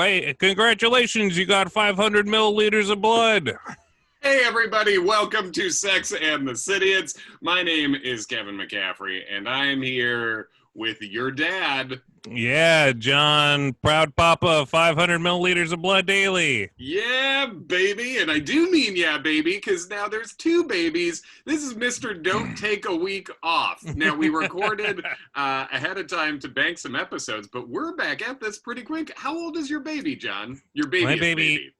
Hey, congratulations, you got 500 milliliters of blood. Hey everybody, welcome to Sex and the Cityets. My name is Kevin McCaffrey, and I'm here with your dad. Yeah, John, proud papa of 500 milliliters of blood daily. Yeah, baby, and I do mean yeah, baby, because now there's two babies. This is Mr. Don't Take a Week Off. Now, we recorded ahead of time to bank some episodes, but we're back at this pretty quick. How old is your baby, John? Your baby. My baby.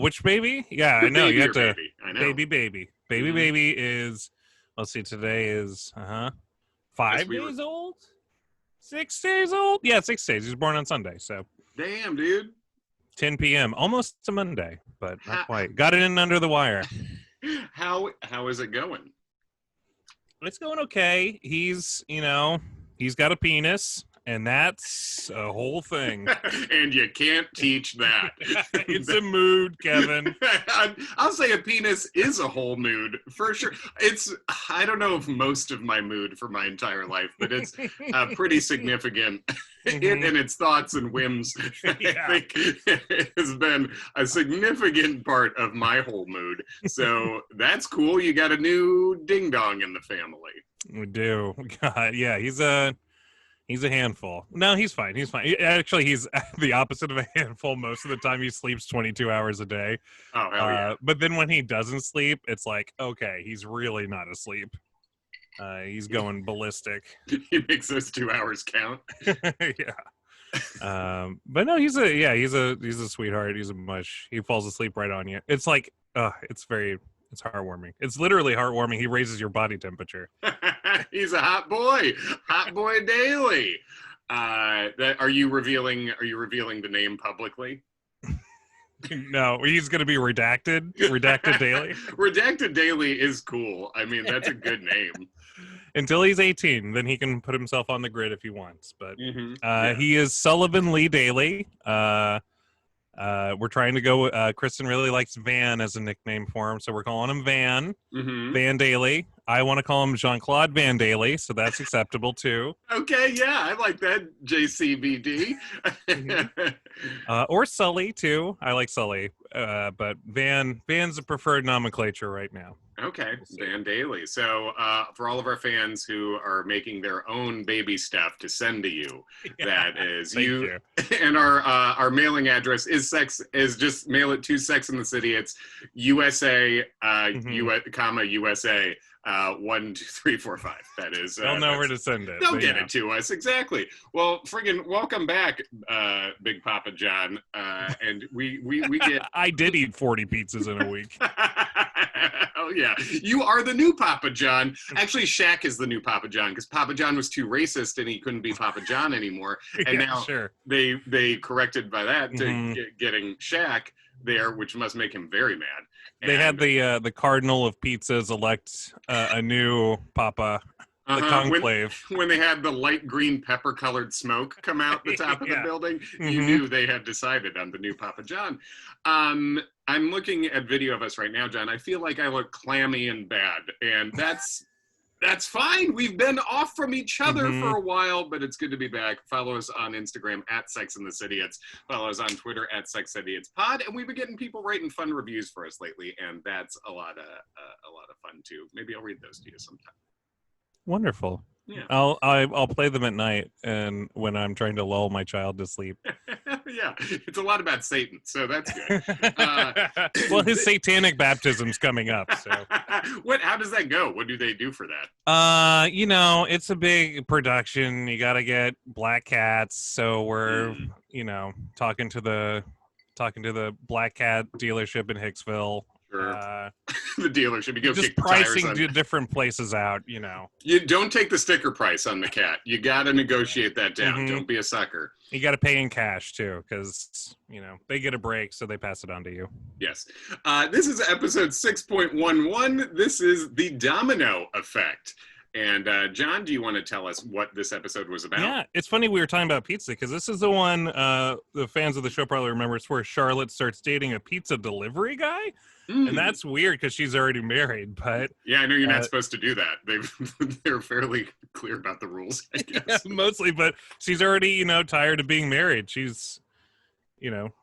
Which baby? Yeah, I know. You have to. Baby. I know. Baby is, let's see, today is 5 days old? 6 days old? Yeah, 6 days. He was born on Sunday, so. Damn, dude. 10 p.m. Almost to Monday, but not quite. Got it in under the wire. How is it going? It's going okay. He's got a penis. And that's a whole thing. And you can't teach that. It's a mood, Kevin. I'll say a penis is a whole mood, for sure. I don't know if most of my mood for my entire life, but it's pretty significant in its thoughts and whims. Yeah. I think it has been a significant part of my whole mood. So that's cool. You got a new ding-dong in the family. We do. God, yeah, he's a handful. No, he's fine. Actually, he's the opposite of a handful. Most of the time, he sleeps 22 hours a day. Oh, hell yeah. But then when he doesn't sleep, it's like, okay, he's really not asleep. He's going ballistic. He makes those 2 hours count. Yeah. But no, he's a sweetheart. He's a mush. He falls asleep right on you. It's like, it's heartwarming. It's literally heartwarming. He raises your body temperature. He's a hot boy daily. Are you revealing the name publicly? No, he's going to be redacted daily. Redacted daily is cool. I mean, that's a good name. Until he's 18, then he can put himself on the grid if he wants. But he is Sullivan Lee Daly. We're trying to go. Kristen really likes Van as a nickname for him, so we're calling him Van. Van Daly. I want to call him Jean-Claude Van Daly, so that's acceptable too. Okay, yeah, I like that, JCVD. Or Sully too. I like Sully, but Van's a preferred nomenclature right now. Okay, Van Daly. So for all of our fans who are making their own baby stuff to send to you, that is you. And our mailing address is just mail it to Sex and the City. It's USA, USA. 1, 2, 3, 4, 5. That is. They'll know where to send it. They'll get it to us, exactly. Well, friggin' welcome back, Big Papa John. And we get. I did eat 40 pizzas in a week. Oh yeah, you are the new Papa John. Actually, Shaq is the new Papa John because Papa John was too racist and he couldn't be Papa John anymore. And now they corrected by that to getting Shaq there, which must make him very mad. They had the Cardinal of Pizzas elect a new Papa, the conclave. When they had the light green pepper-colored smoke come out the top of the building, you knew they had decided on the new Papa John. I'm looking at video of us right now, John. I feel like I look clammy and bad, and that's fine. We've been off from each other for a while, but it's good to be back. Follow us on Instagram at Sex and the Cityets. Follow us on Twitter at Sex Cityets Pod, and we've been getting people writing fun reviews for us lately, and that's a lot of fun too. Maybe I'll read those to you sometime. Wonderful. Yeah. I'll play them at night and when I'm trying to lull my child to sleep. Yeah, it's a lot about Satan, so that's good. Well, his satanic baptism's coming up. So, how does that go? What do they do for that? It's a big production. You got to get black cats. So we're, talking to the black cat dealership in Hicksville. Sure. The dealership. You go just pricing different places out, You don't take the sticker price on the cat. You got to negotiate that down. Don't be a sucker. You got to pay in cash, too, because, they get a break, so they pass it on to you. Yes. This is episode 6.11. This is the Domino Effect. And John, do you want to tell us what this episode was about? Yeah, it's funny we were talking about pizza because this is the one the fans of the show probably remember. It's where Charlotte starts dating a pizza delivery guy. And that's weird because she's already married, but... Yeah, I know you're not supposed to do that. They're fairly clear about the rules, I guess. Yeah, mostly, but she's already, tired of being married. She's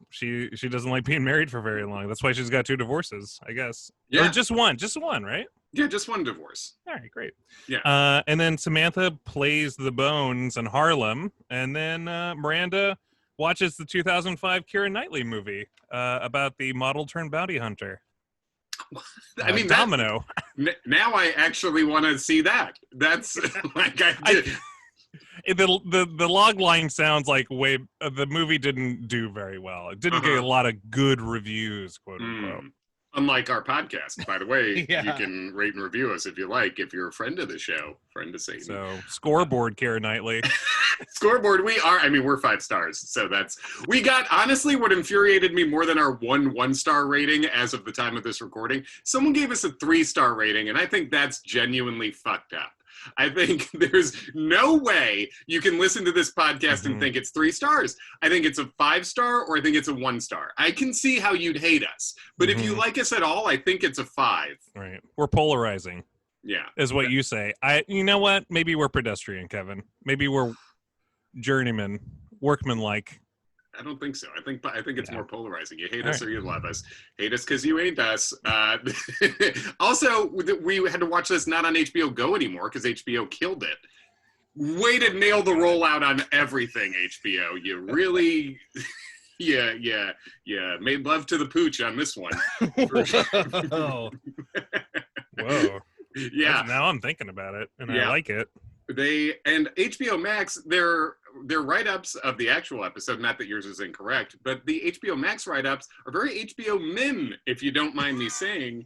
she doesn't like being married for very long. That's why she's got 2 divorces, I guess. Yeah. Or just one, right? Yeah, just one divorce. All right, great. Yeah. And then Samantha plays the Bones in Harlem, and then Miranda watches the 2005 Keira Knightley movie about the model turned bounty hunter. I mean, Domino. Now I actually want to see that. That's like I did. The log line sounds like the movie didn't do very well. It didn't get a lot of good reviews, quote unquote. Unlike our podcast, by the way, Yeah. You can rate and review us if you like. If you're a friend of the show, friend of Satan. So scoreboard, Keira Knightley. Scoreboard, we're 5 stars. So we got, honestly, what infuriated me more than our 1-1-star rating as of the time of this recording, someone gave us a 3-star rating, and I think that's genuinely fucked up. I think there's no way you can listen to this podcast and think it's 3 stars. I think it's a 5-star, or I think it's a 1-star. I can see how you'd hate us, but if you like us at all, I think it's a 5. Right. We're polarizing. Yeah. Is what you say. You know what? Maybe we're pedestrian, Kevin. Maybe we're journeyman, workmanlike. I don't think so. I think it's more polarizing. You hate us or you love us. Hate us because you ain't us. Also, we had to watch this not on HBO Go anymore because HBO killed it. Way to nail the rollout on everything, HBO. You really, yeah, made love to the pooch on this one. Whoa. Whoa. Yeah. Now I'm thinking about it, and I like it. And HBO Max, their write-ups of the actual episode, not that yours is incorrect, but the HBO Max write-ups are very HBO Min, if you don't mind me saying.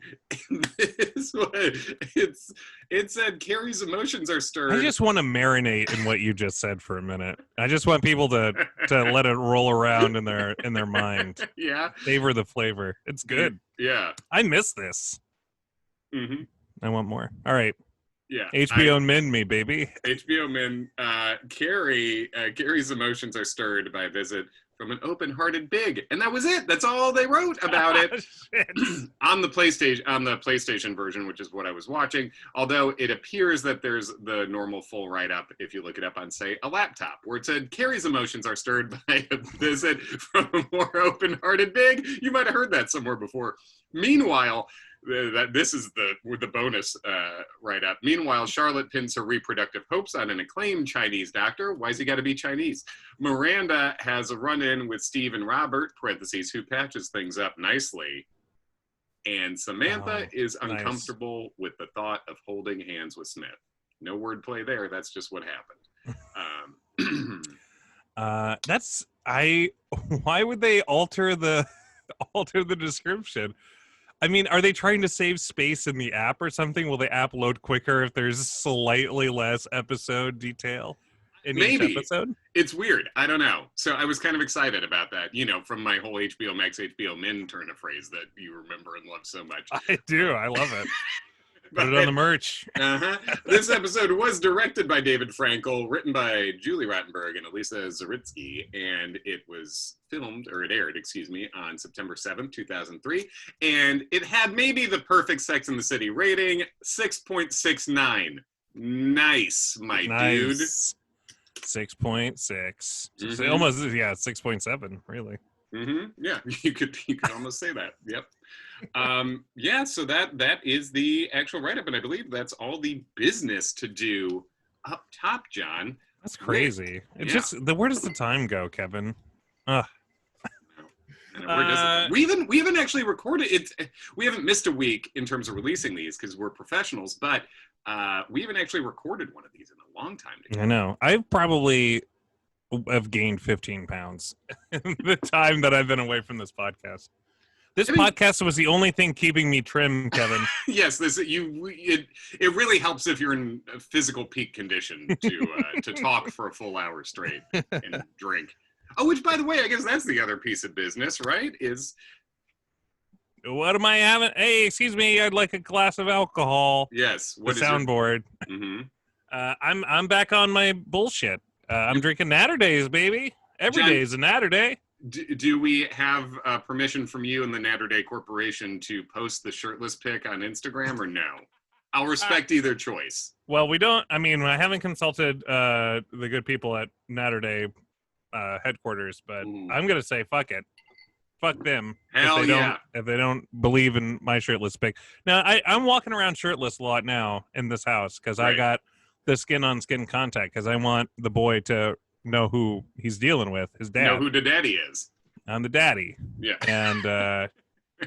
This one, it said Carrie's emotions are stirred. I just want to marinate in what you just said for a minute. I just want people to let it roll around in their mind. Yeah. Savor the flavor. It's good. Yeah. I miss this. Mm-hmm. I want more. All right. Yeah, HBO Min me, baby. HBO Min. Carrie's emotions are stirred by a visit from an open-hearted big, and that was it. That's all they wrote about it on the PlayStation version, which is what I was watching. Although it appears that there's the normal full write-up if you look it up on, say, a laptop, where it said Carrie's emotions are stirred by a visit from a more open-hearted big. You might have heard that somewhere before. Meanwhile, this is the bonus write-up. Meanwhile, Charlotte pins her reproductive hopes on an acclaimed Chinese doctor. Why's he got to be Chinese? Miranda has a run-in with Steve and Robert, parentheses, who patches things up nicely. And Samantha is uncomfortable with the thought of holding hands with Smith. No wordplay there. That's just what happened. Why would they alter the description? I mean, are they trying to save space in the app or something? Will the app load quicker if there's slightly less episode detail in each episode? It's weird. I don't know. So I was kind of excited about that, from my whole HBO Max, HBO Min turn of phrase that you remember and love so much. I do. I love it. Put it on the merch. This episode was directed by David Frankel, written by Julie Rottenberg and Elisa Zaritsky, and it aired, on September 7th, 2003. And it had maybe the perfect Sex and the City rating, 6.69. Nice, my dude. 6.6. Mm-hmm. Almost, 6.7, really. Mm-hmm. Yeah, you could almost say that. Yep. So that is the actual write-up, and I believe that's all the business to do up top, John. That's crazy. Where does the time go, Kevin? Where does it? We haven't actually recorded it. We haven't missed a week in terms of releasing these because we're professionals, but we haven't actually recorded one of these in a long time together. I know. I probably have gained 15 pounds in the time that I've been away from this podcast. This podcast was the only thing keeping me trim, Kevin. Yes, it really helps if you're in a physical peak condition to talk for a full hour straight and drink. Oh, which, by the way, I guess that's the other piece of business, right? What am I having? Hey, excuse me, I'd like a glass of alcohol. Yes. What is soundboard? Mm-hmm. I'm back on my bullshit. I'm drinking Natter Days, baby. Every day is a Natter Day. Do we have permission from you and the Natter Day Corporation to post the shirtless pic on Instagram or no? I'll respect either choice. Well, we don't. I mean, I haven't consulted the good people at Natter Day headquarters, but Ooh. I'm gonna say fuck it. Fuck them Hell if they don't believe in my shirtless pic. Now I'm walking around shirtless a lot now in this house because I Right. got the skin on skin contact because I want the boy to know who he's dealing with, his dad. Know who the daddy is. I'm the daddy. Yeah. And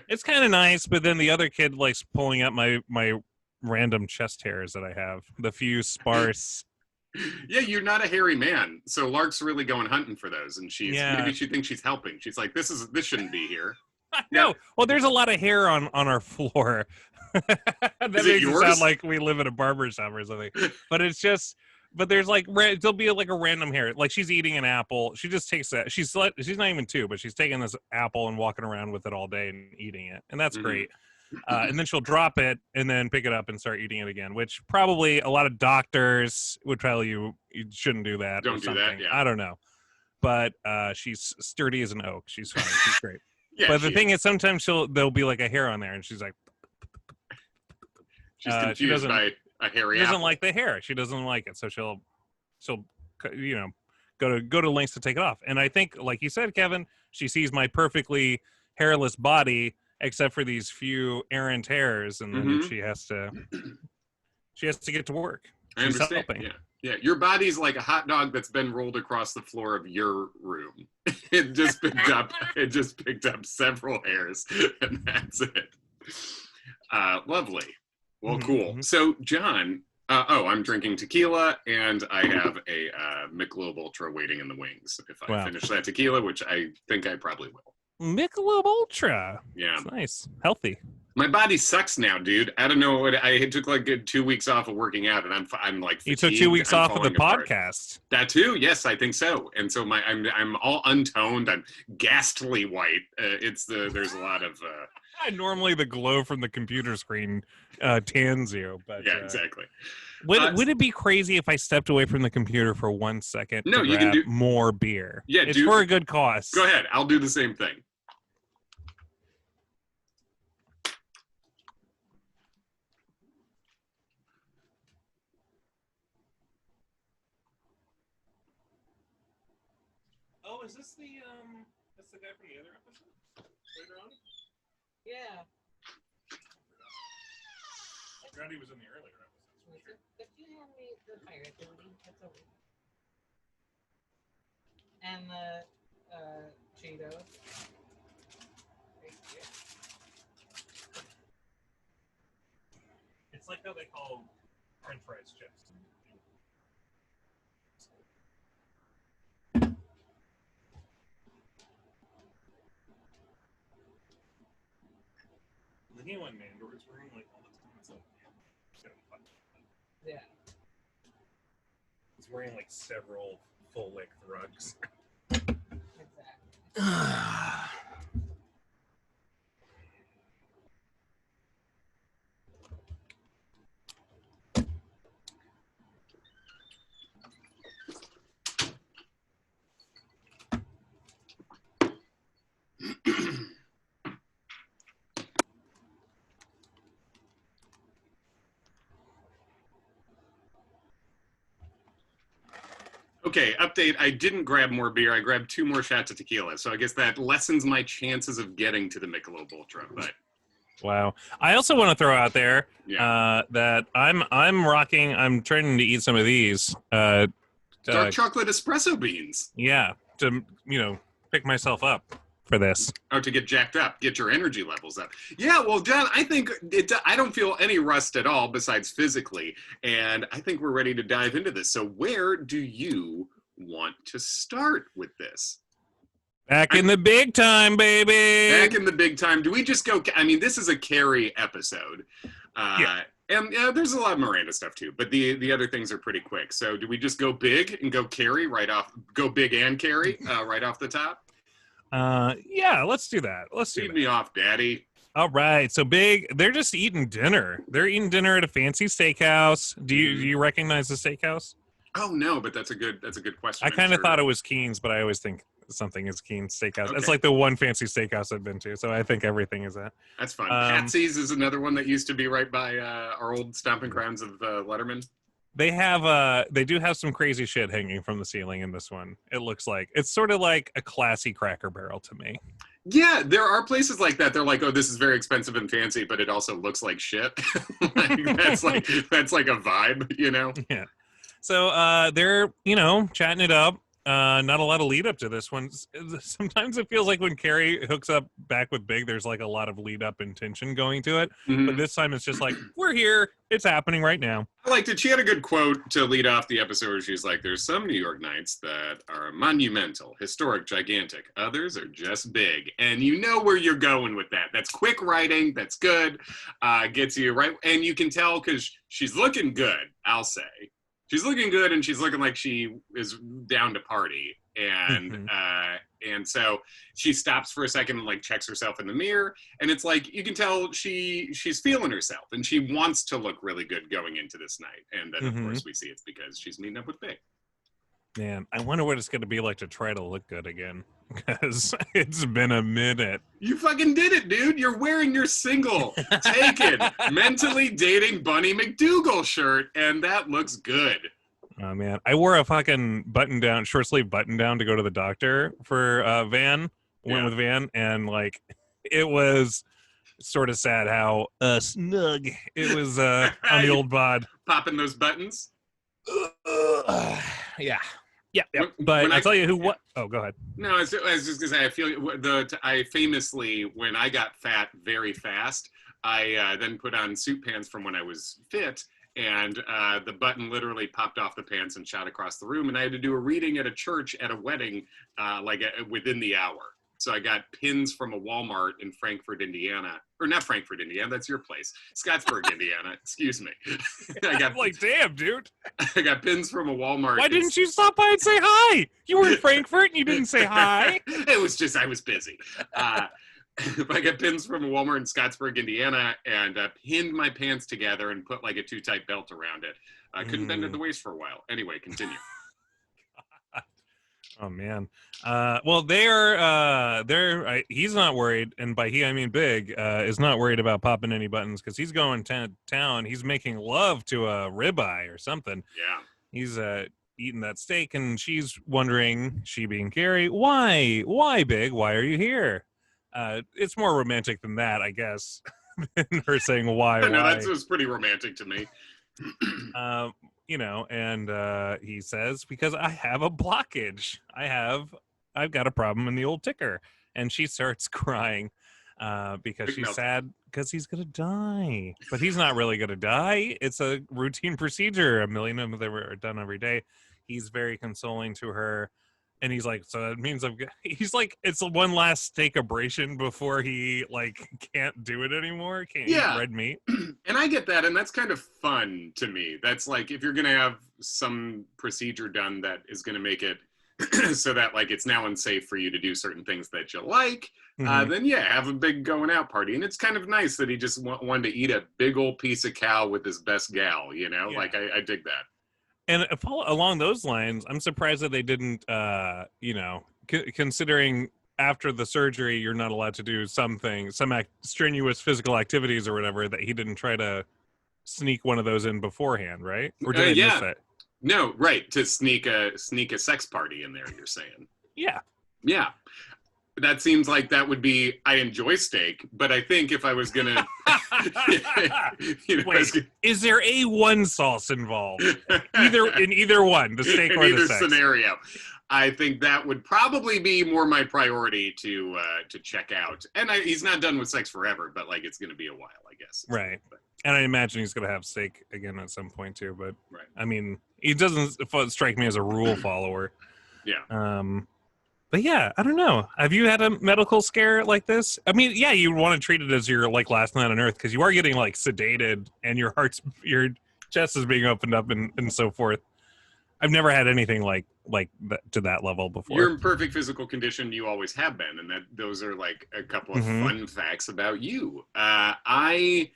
it's kind of nice, but then the other kid likes pulling up my random chest hairs that I have, the few sparse. Yeah, you're not a hairy man, so Lark's really going hunting for those, and maybe she thinks she's helping. She's like, this shouldn't be here. No, yeah. Well, there's a lot of hair on our floor. That makes it sound like we live in a barber shop or something. But it's just, but there's like there'll be like a random hair. Like she's eating an apple. She just takes that. She's not even 2, but she's taking this apple and walking around with it all day and eating it, and that's great. And then she'll drop it and then pick it up and start eating it again, which probably a lot of doctors would tell you shouldn't do that. Don't do that, yeah. I don't know. But she's sturdy as an oak. She's fine. She's great. Yeah, but the thing is, sometimes there'll be like a hair on there and she's like... She's confused by a hairy apple. She doesn't like the hair. She doesn't like it. So she'll go to lengths to take it off. And I think, like you said, Kevin, she sees my perfectly hairless body except for these few errant hairs, and then she has to get to work. I understand. Yeah. Your body's like a hot dog that's been rolled across the floor of your room. It just picked up several hairs, and that's it. Lovely. Well, cool. So, John, I'm drinking tequila, and I have a Michelob Ultra waiting in the wings. If I finish that tequila, which I think I probably will. Michelob Ultra. Yeah. It's nice. Healthy. My body sucks now, dude. I don't know what I took like good 2 weeks off of working out, and I'm like fatigued. You took 2 weeks off of the podcast. That too, yes, I think so. And so I'm all untoned. I'm ghastly white. There's a lot of. Normally, the glow from the computer screen tans you, but yeah, exactly. Would it be crazy if I stepped away from the computer for 1 second? No, to you can do more beer. Yeah, it's for a good cause. Go ahead. I'll do the same thing. Oh, is this that's the guy from the other episode later on? Yeah. I forgot he was in the earlier episodes. Sure. If you hand me the fire ability, that's over. And the Cheetos. Right here. It's like how they call French fries chips. The new one, Mandor, is wearing like all the time. It's like, it's gonna be fun. Yeah. He's wearing like several full-length rugs. Exactly. Okay, update. I didn't grab more beer. I grabbed 2 more shots of tequila. So I guess that lessens my chances of getting to the Michelob Ultra. But wow. I also want to throw out there that I'm rocking. I'm trying to eat some of these dark chocolate espresso beans. Yeah, to pick myself up for this. Oh, to get jacked up, get your energy levels up. Yeah, well, John, I think I don't feel any rust at all besides physically, and I think we're ready to dive into this. So where do you want to start with this? Back in the big time, baby. Back in the big time. Do we just go? I mean, this is a Carrie episode. And there's a lot of Miranda stuff too, but the other things are pretty quick. So do we just go big and go Carrie right off? Go big and Carrie right off the top? Yeah, let's do that. Feed me off, Daddy. All right, so big. They're just eating dinner. They're eating dinner at a fancy steakhouse. Do you recognize the steakhouse? Oh no, but that's a good question. I kind of thought it was Keen's, but I always think something is Keen's Steakhouse. Okay. It's like the one fancy steakhouse I've been to, so I think everything is that. That's fun. Patsy's is another one that used to be right by our old stomping grounds of Letterman. they do have some crazy shit hanging from the ceiling in this one. It looks like it's sort of like a classy Cracker Barrel to me. Yeah, there are places like that. They're like, oh, this is very expensive and fancy, but it also looks like shit. That's like a vibe, you know? Yeah. So they're, chatting it up. Not a lot of lead up to this one. Sometimes it feels like when Carrie hooks up back with Big, there's like a lot of lead up and tension going to it. Mm-hmm. But this time it's just like, we're here. It's happening right now. I liked it. She had a good quote to lead off the episode where she's like, there's some New York nights that are monumental, historic, gigantic. Others are just big. And you know where you're going with that. That's quick writing. That's good. Gets you right. And you can tell because she's looking good, I'll say. She's looking good, and she's looking like she is down to party. And and so she stops for a second and like checks herself in the mirror, and it's like you can tell she's feeling herself, and she wants to look really good going into this night. And then of course we see it's because she's meeting up with Big. Man, I wonder what it's going to be like to try to look good again, because it's been a minute. You fucking did it, dude. You're wearing your single, taken, mentally dating Bunny McDougal shirt, and that looks good. Oh, man. I wore a fucking button-down, short-sleeve button-down to go to the doctor for Van. Went with Van, and, like, it was sort of sad how snug it was on the old bod. Popping those buttons? Yeah. Yeah, but I'll tell you what. Oh, go ahead. No, I was just gonna say, I feel I famously, when I got fat very fast, I then put on suit pants from when I was fit, and the button literally popped off the pants and shot across the room, and I had to do a reading at a church at a wedding, within the hour. So I got pins from a Walmart in Frankfort, Indiana. Or not Frankfort, Indiana, that's your place. Scottsburg, Indiana, excuse me. I'm like, damn, dude. I got pins from a Walmart. Why didn't you stop by and say hi? You were in Frankfurt and you didn't say hi. It was just, I was busy. I got pins from a Walmart in Scottsburg, Indiana, and pinned my pants together and put like a too-tight belt around it. I couldn't bend at the waist for a while. Anyway, continue. Oh man. Well, he's not worried, and by he I mean Big is not worried about popping any buttons because he's going to town. He's making love to a ribeye or something. Yeah. He's eating that steak, and she's wondering, she being Carrie, why Big? Why are you here? It's more romantic than that, I guess, than her saying why. I know, that was pretty romantic to me. And he says, because I have a blockage. I've got a problem in the old ticker. And she starts crying because she's sad because he's going to die. But he's not really going to die. It's a routine procedure. 1 million of them are done every day. He's very consoling to her. And he's like, so that means he's like, it's one last steak abrasion before he like can't do it anymore. Can't eat red meat. And I get that. And that's kind of fun to me. That's like, if you're going to have some procedure done that is going to make it so that like, it's now unsafe for you to do certain things that you like, then have a big going out party. And it's kind of nice that he just wanted to eat a big old piece of cow with his best gal, like I dig that. And along those lines, I'm surprised that they didn't, considering after the surgery, you're not allowed to do some strenuous physical activities or whatever, that he didn't try to sneak one of those in beforehand, right? Or did I miss that? No, right. To sneak a sex party in there, you're saying. Yeah. Yeah. That seems like that would be, I enjoy steak, but I think if I was going to... Wait, is there A1 sauce involved? In either one, the steak or the sex? In either scenario. I think that would probably be more my priority to check out. And he's not done with sex forever, but like it's going to be a while, I guess. Right. And I imagine he's going to have steak again at some point too, but right. I mean, he doesn't strike me as a rule follower. Yeah. But yeah, I don't know. Have you had a medical scare like this? I mean, yeah, you want to treat it as your like last night on Earth because you are getting like sedated and your chest is being opened up and so forth. I've never had anything like that, to that level before. You're in perfect physical condition. You always have been, and those are like a couple of fun facts about you. My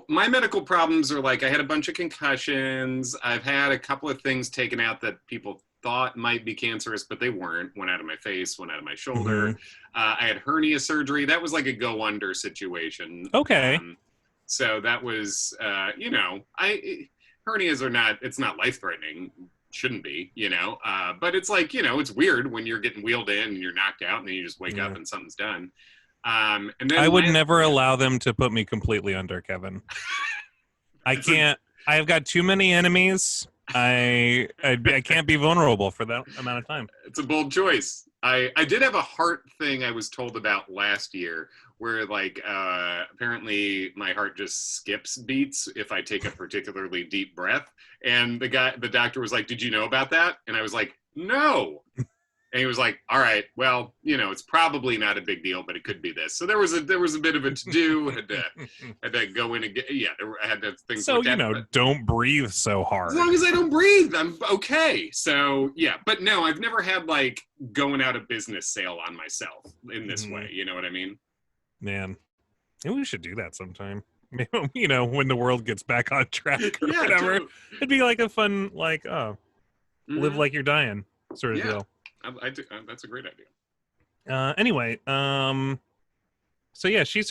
medical problems are like I had a bunch of concussions. I've had a couple of things taken out that people thought might be cancerous, but they weren't. One out of my face, one out of my shoulder. I had hernia surgery. That was like a go under situation. Okay. So that was, hernias are not, it's not life-threatening, shouldn't be, you know, but it's like, you know, it's weird when you're getting wheeled in and you're knocked out and then you just wake up and something's done. And then I would never allow them to put me completely under, Kevin. I can't. I've got too many enemies. I can't be vulnerable for that amount of time. It's a bold choice. I did have a heart thing I was told about last year where like apparently my heart just skips beats if I take a particularly deep breath. And the doctor was like, "Did you know about that?" And I was like, "No." And he was like, "All right, well, you know, it's probably not a big deal, but it could be this." So there was a bit of a to do. Had to go in and get, I had to think. So you know, don't breathe so hard. As long as I don't breathe, I'm okay. So yeah, but no, I've never had like going out of business sale on myself in this way. You know what I mean? Man, maybe we should do that sometime. You know, when the world gets back on track or whatever, it'd be like a fun, like, live like you're dying sort of deal. That's a great idea. Anyway, so yeah, she's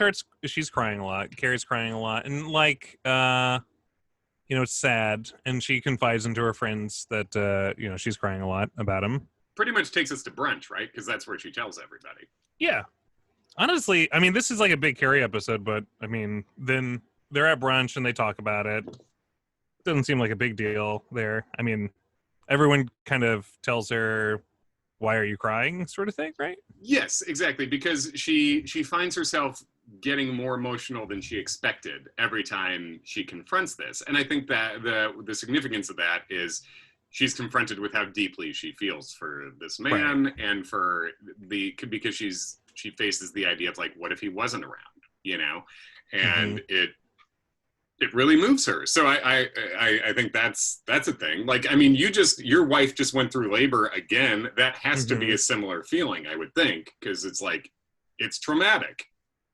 crying a lot. Carrie's crying a lot, and like, you know, it's sad. And she confides into her friends that you know, she's crying a lot about him. Pretty much takes us to brunch, right? Because that's where she tells everybody. Yeah. Honestly, I mean, this is like a big Carrie episode, but I mean, then they're at brunch and they talk about it. Doesn't seem like a big deal there. I mean, everyone kind of tells her, "Why are you crying?" sort of thing, right? Yes, exactly. Because she finds herself getting more emotional than she expected every time she confronts this. And I think that the significance of that is she's confronted with how deeply she feels for this man, and for because she faces the idea of like, what if he wasn't around, you know? And it really moves her. So I think that's a thing. Like, I mean, your wife just went through labor again. That has to be a similar feeling, I would think, because it's like, it's traumatic.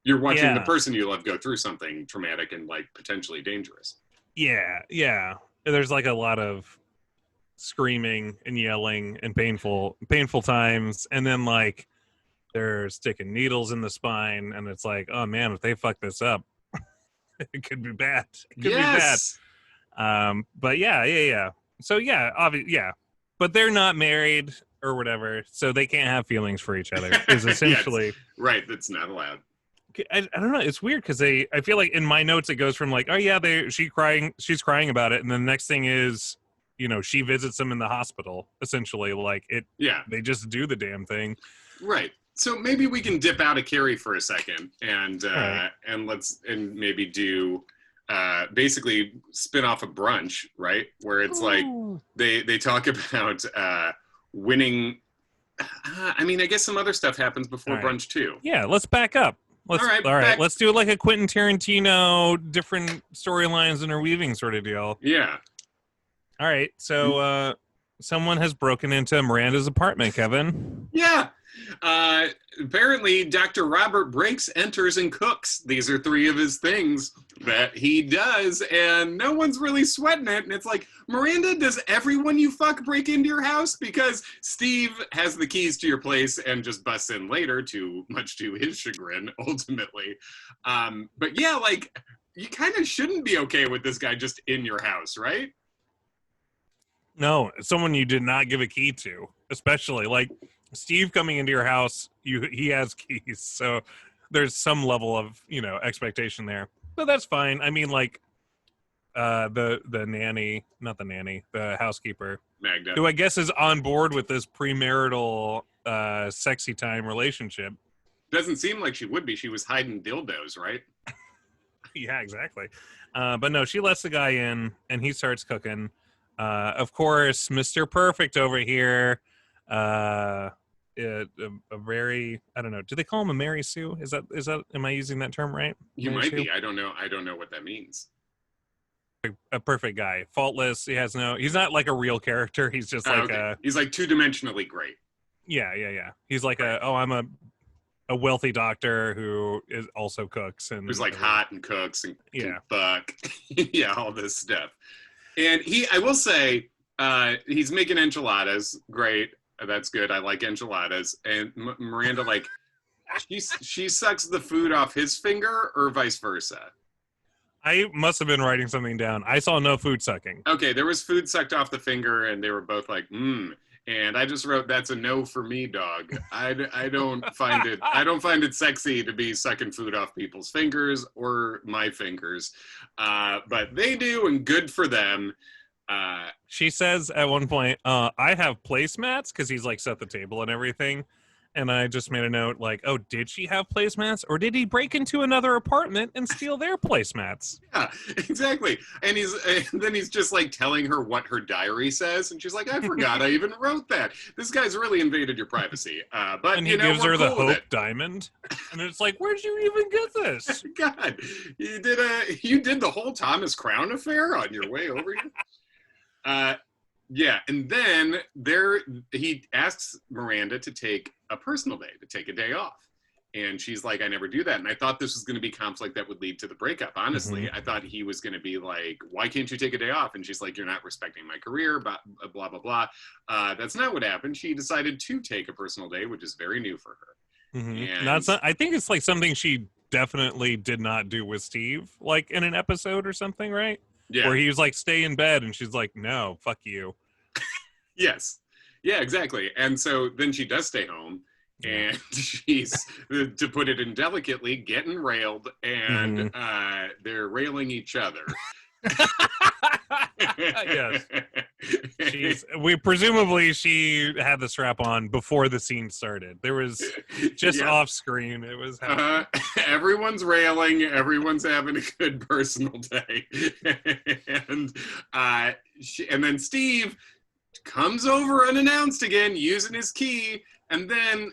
You're watching the person you love go through something traumatic and like potentially dangerous. Yeah. There's like a lot of screaming and yelling and painful times, and then like they're sticking needles in the spine, and it's like, oh man, if they fuck this up, it could be bad. It could be bad. But yeah. So yeah, but they're not married or whatever, so they can't have feelings for each other. Is essentially right. That's not allowed. I don't know. It's weird because I feel like in my notes it goes from like, oh yeah, she's crying about it, and the next thing is, you know, she visits them in the hospital. Essentially, like it. Yeah. They just do the damn thing. Right. So maybe we can dip out of Carrie for a second and maybe do basically spin off a brunch, right? Where it's like they talk about winning. I mean, I guess some other stuff happens before brunch too. Yeah, let's back up. All right. Let's do like a Quentin Tarantino, different storylines interweaving sort of deal. Yeah. All right. So someone has broken into Miranda's apartment, Kevin. Yeah. Apparently, Dr. Robert breaks, enters, and cooks. These are three of his things that he does, and no one's really sweating it. And it's like, Miranda, does everyone you fuck break into your house? Because Steve has the keys to your place and just busts in later, much to his chagrin, ultimately. But yeah, like, you kind of shouldn't be okay with this guy just in your house, right? No, someone you did not give a key to, especially like Steve coming into your house. He has keys, so there's some level of, you know, expectation there. But that's fine. I mean, like the nanny, not the nanny, the housekeeper, Magda, who I guess is on board with this premarital sexy time relationship. Doesn't seem like she would be. She was hiding dildos, right? Yeah, exactly. But no, she lets the guy in, and he starts cooking. Of course, Mr. Perfect over here. A very, I don't know. Do they call him a Mary Sue? Is that? Am I using that term right? You might be. I don't know what that means. A perfect guy, faultless. He's not like a real character. He's just like he's like two-dimensionally great. Yeah. He's like I'm a wealthy doctor who also cooks and who's like hot and cooks and can fuck. Yeah, all this stuff. And I will say, he's making enchiladas. Great. That's good. I like enchiladas. And Miranda, like, she sucks the food off his finger or vice versa? I must have been writing something down. I saw no food sucking. Okay, there was food sucked off the finger, and they were both like, And I just wrote, "That's a no for me, dog." I don't find it sexy to be sucking food off people's fingers or my fingers, but they do, and good for them. She says at one point, I have placemats, because he's like set the table and everything. And I just made a note like, oh, did she have placemats, or did he break into another apartment and steal their placemats? Yeah, exactly. And then he's just like telling her what her diary says, and she's like, "I forgot I even wrote that." This guy's really invaded your privacy. But and he gives we're her the cool with Hope Diamond, and it's like, where'd you even get this? God, you did the whole Thomas Crown affair on your way over here. Yeah, and then he asks Miranda to take a personal day, to take a day off. And she's like, "I never do that." And I thought this was going to be conflict that would lead to the breakup. Honestly, I thought he was going to be like, "Why can't you take a day off?" And she's like, "You're not respecting my career, blah, blah, blah, blah." That's not what happened. She decided to take a personal day, which is very new for her. And That's not, I think it's like something she definitely did not do with Steve, like in an episode or something, right? yeah. Where he was like, stay in bed, and she's like, no, fuck you. Yes. Yeah, exactly. And so then she does stay home, and she's, to put it indelicately, getting railed, and they're railing each other. Yes. Presumably she had the strap on before the scene started. There was just off screen. It was everyone's railing, everyone's having a good personal day. And then Steve comes over unannounced again, using his key, and then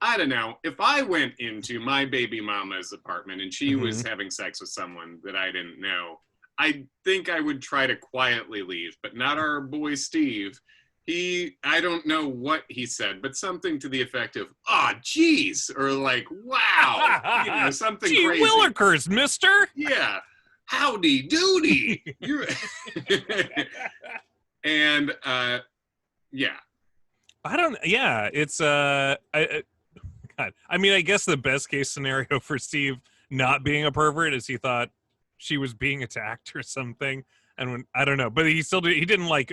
I don't know, if I went into my baby mama's apartment and she was having sex with someone that I didn't know, I think I would try to quietly leave, but not our boy Steve. I don't know what he said, but something to the effect of, "Oh, geez," or like, "Wow," something Gee crazy. Willikers, mister. Yeah. Howdy doody. And yeah. It's God. I mean, I guess the best case scenario for Steve not being a pervert is he thought she was being attacked or something, and when I don't know, but he didn't like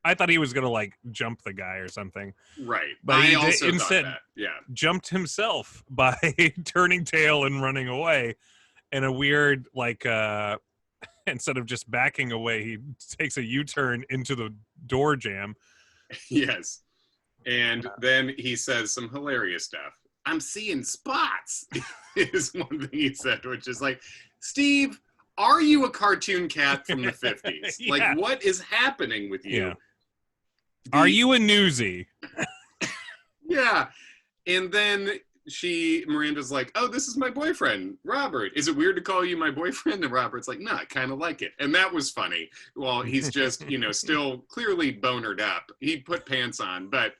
I thought he was gonna like jump the guy or something, right? But I he also instead thought that. jumped himself by turning tail and running away in a weird like instead of just backing away, he takes a U-turn into the door jam. Yes. And then he says some hilarious stuff. "I'm seeing spots," is one thing he said, which is like, Steve, are you a cartoon cat from the 50s? Yeah. Like, what is happening with you? Yeah. Are you a newsie? Yeah. And then Miranda's like, "Oh, this is my boyfriend, Robert. Is it weird to call you my boyfriend?" And Robert's like, "No, I kind of like it." And that was funny. Well, he's just, still clearly bonered up. He put pants on, but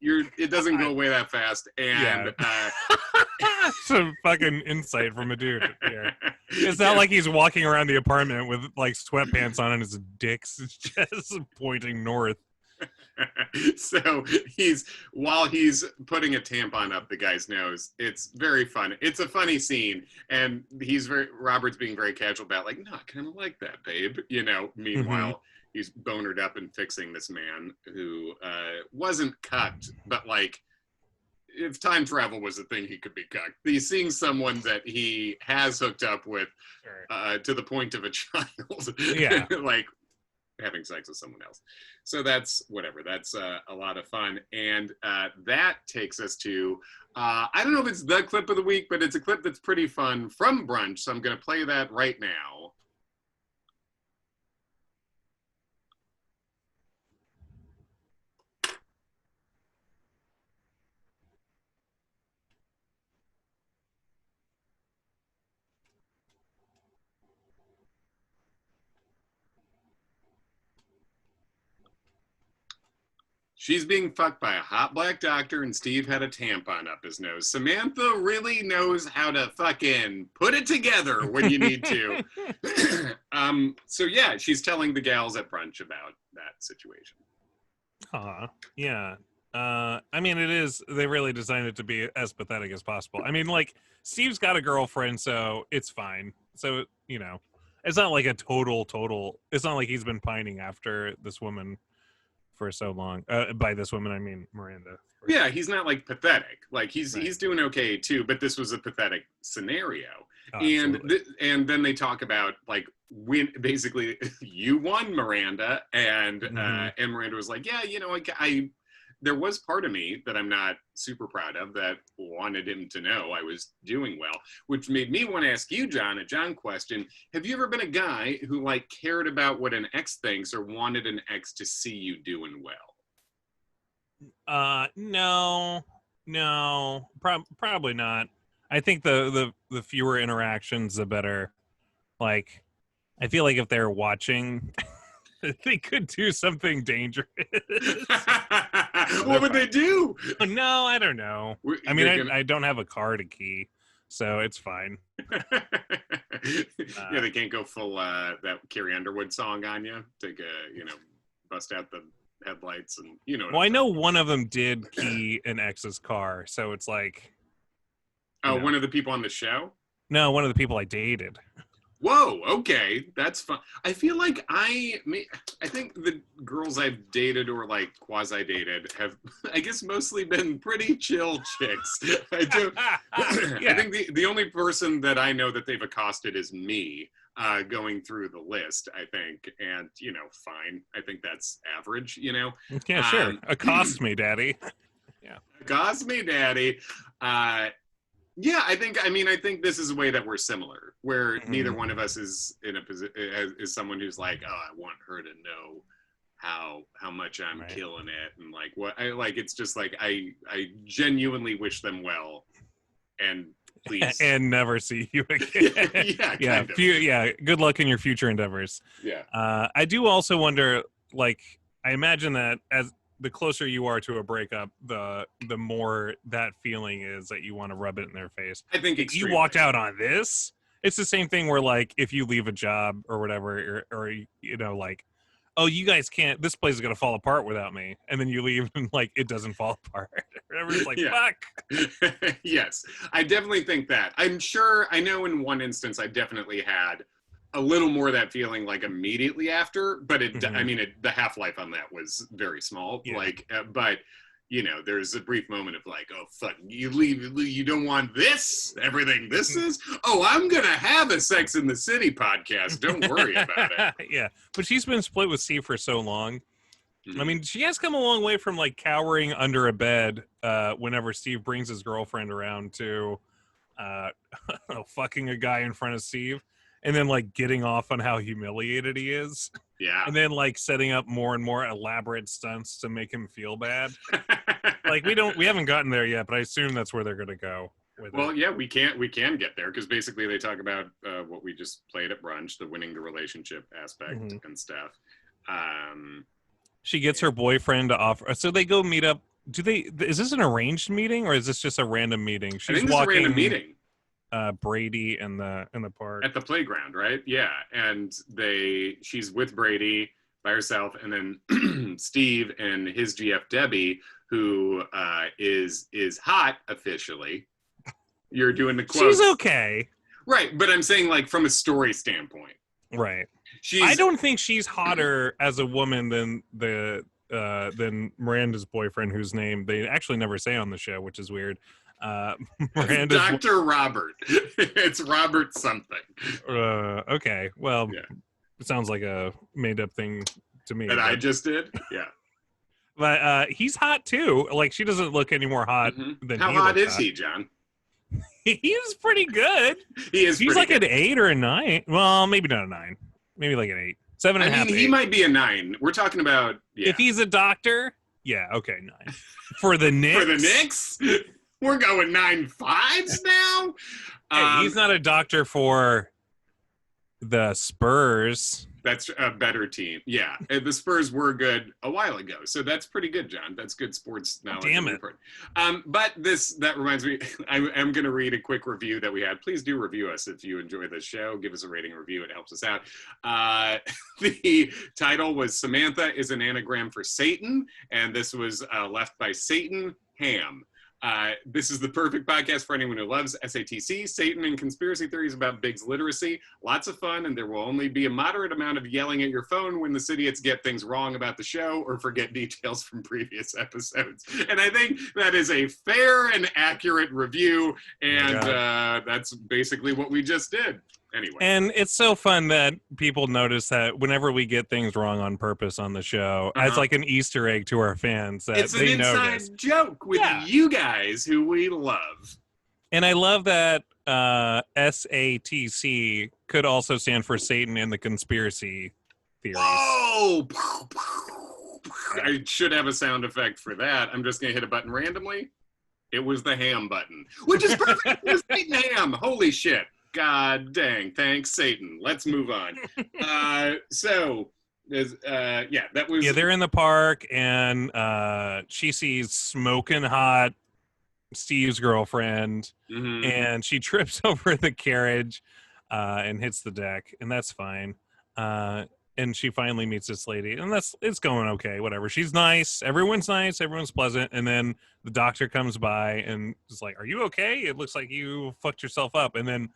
it doesn't go away that fast. And some fucking insight from a dude here. It's not like he's walking around the apartment with like sweatpants on and his dick's just pointing north. So while he's putting a tampon up the guy's nose, it's very fun. It's a funny scene, and Robert's being very casual about like, "No, I kind of like that, babe." Meanwhile, he's bonered up and fixing this man who wasn't cucked, but like, if time travel was a thing, he could be cucked. He's seeing someone that he has hooked up with to the point of a child. Yeah. Like having sex with someone else. So that's whatever. That's a lot of fun. And that takes us to, I don't know if it's the clip of the week, but it's a clip that's pretty fun from brunch. So I'm going to play that right now. She's being fucked by a hot black doctor, and Steve had a tampon up his nose. Samantha really knows how to fucking put it together when you need to. So yeah, she's telling the gals at brunch about that situation. Yeah. I mean, they really designed it to be as pathetic as possible. I mean, like, Steve's got a girlfriend, so it's fine. So, it's not like a total. It's not like he's been pining after this woman for so long. By this woman, I mean Miranda. Yeah, he's not like pathetic. Like Right. he's doing okay too, but this was a pathetic scenario. Oh, and absolutely. and then they talk about like when basically you won, Miranda, and and Miranda was like, yeah, I there was part of me that I'm not super proud of that wanted him to know I was doing well, which made me want to ask you, John, a John question. Have you ever been a guy who like cared about what an ex thinks or wanted an ex to see you doing well? No, probably not. I think the fewer interactions, the better. Like, I feel like if they're watching, they could do something dangerous. What would they do? No, I don't know. I mean, I don't have a car to key, so it's fine. Yeah, they can't go full that Carrie Underwood song on you. Take a bust out the headlights and Well, I know one of them did key an ex's car, so it's like. One of the people on the show? No, one of the people I dated. Whoa, okay, that's fun. I feel like I think the girls I've dated or like quasi dated have, I guess, mostly been pretty chill chicks. I think the only person that I know that they've accosted is me, going through the list, I think, and fine. I think that's average, Yeah, sure. Accost me, daddy. Yeah. Accost me, daddy. Yeah, I think this is a way that we're similar, where neither one of us is in a position is someone who's like, oh, I want her to know how much I'm killing it, and like what I like. It's just like I genuinely wish them well, and please and never see you again. Yeah, yeah. Good luck in your future endeavors. Yeah. I do also wonder, like, I imagine that as the closer you are to a breakup, the more that feeling is that you want to rub it in their face. I think you walked out on this. It's the same thing where, like, if you leave a job or whatever, or like, oh, you guys can't. This place is gonna fall apart without me, and then you leave and like it doesn't fall apart. Everyone's like, fuck. Yes, I definitely think that. I'm sure. I know in one instance, I definitely had a little more of that feeling like immediately after, but the half-life on that was very small. Yeah. Like, but there's a brief moment of like, oh fuck, you leave, you don't want this, everything this is. Oh, I'm gonna have a Sex in the City podcast. Don't worry about it. Yeah, but she's been split with Steve for so long. I mean, she has come a long way from like cowering under a bed whenever Steve brings his girlfriend around to fucking a guy in front of Steve. And then like getting off on how humiliated he is. Yeah. And then like setting up more and more elaborate stunts to make him feel bad. Like we haven't gotten there yet, but I assume that's where they're gonna go with it. Yeah, we can get there because basically they talk about what we just played at brunch, the winning the relationship aspect and stuff. She gets her boyfriend to offer, so they go meet up. Is this an arranged meeting or is this just a random meeting? I think this is a random meeting. Brady in the park at the playground, right? Yeah, and she's with Brady by herself, and then Steve and his GF Debbie, who is hot officially. You're doing the quotes. She's okay, right? But I'm saying like from a story standpoint, right? I don't think she's hotter as a woman than than Miranda's boyfriend, whose name they actually never say on the show, which is weird. Miranda's Dr. Robert. It's Robert something. Okay. Well, It sounds like a made-up thing to me. I just did? Yeah. But he's hot, too. Like, she doesn't look any more hot than How hot is he, John? He's pretty good. He's like good. An 8 or a 9. Well, maybe not a 9. Maybe like an 8. 7.5. I mean, he might be a 9. We're talking about... Yeah. If he's a doctor, okay, 9. For the Knicks? For the Knicks? We're going 9.5s now? Hey, he's not a doctor for the Spurs. That's a better team. Yeah, the Spurs were good a while ago, so that's pretty good, John. That's good sports knowledge. Damn it. But that reminds me, I'm going to read a quick review that we had. Please do review us if you enjoy the show. Give us a rating review. It helps us out. The title was Samantha is an anagram for Satan, and this was left by Satan Ham. This is the perfect podcast for anyone who loves SATC, Satan, and conspiracy theories about Big's literacy. Lots of fun, and there will only be a moderate amount of yelling at your phone when the idiots get things wrong about the show or forget details from previous episodes. And I think that is a fair and accurate review, and that's basically what we just did. Anyway. And it's so fun that people notice that whenever we get things wrong on purpose on the show, as like an Easter egg to our fans, that it's they an inside notice. joke with you guys who we love. And I love that SATC could also stand for Satan and the conspiracy theories. Oh! I should have a sound effect for that. I'm just going to hit a button randomly. It was the ham button, which is perfect. It was Satan ham. Holy shit. God dang. Thanks, Satan. Let's move on. That was... Yeah, they're in the park, and she sees smoking hot Steve's girlfriend, and she trips over the carriage and hits the deck, and that's fine. And she finally meets this lady, and it's going okay, whatever. She's nice. Everyone's nice. Everyone's pleasant. And then the doctor comes by and is like, "Are you okay? It looks like you fucked yourself up." And then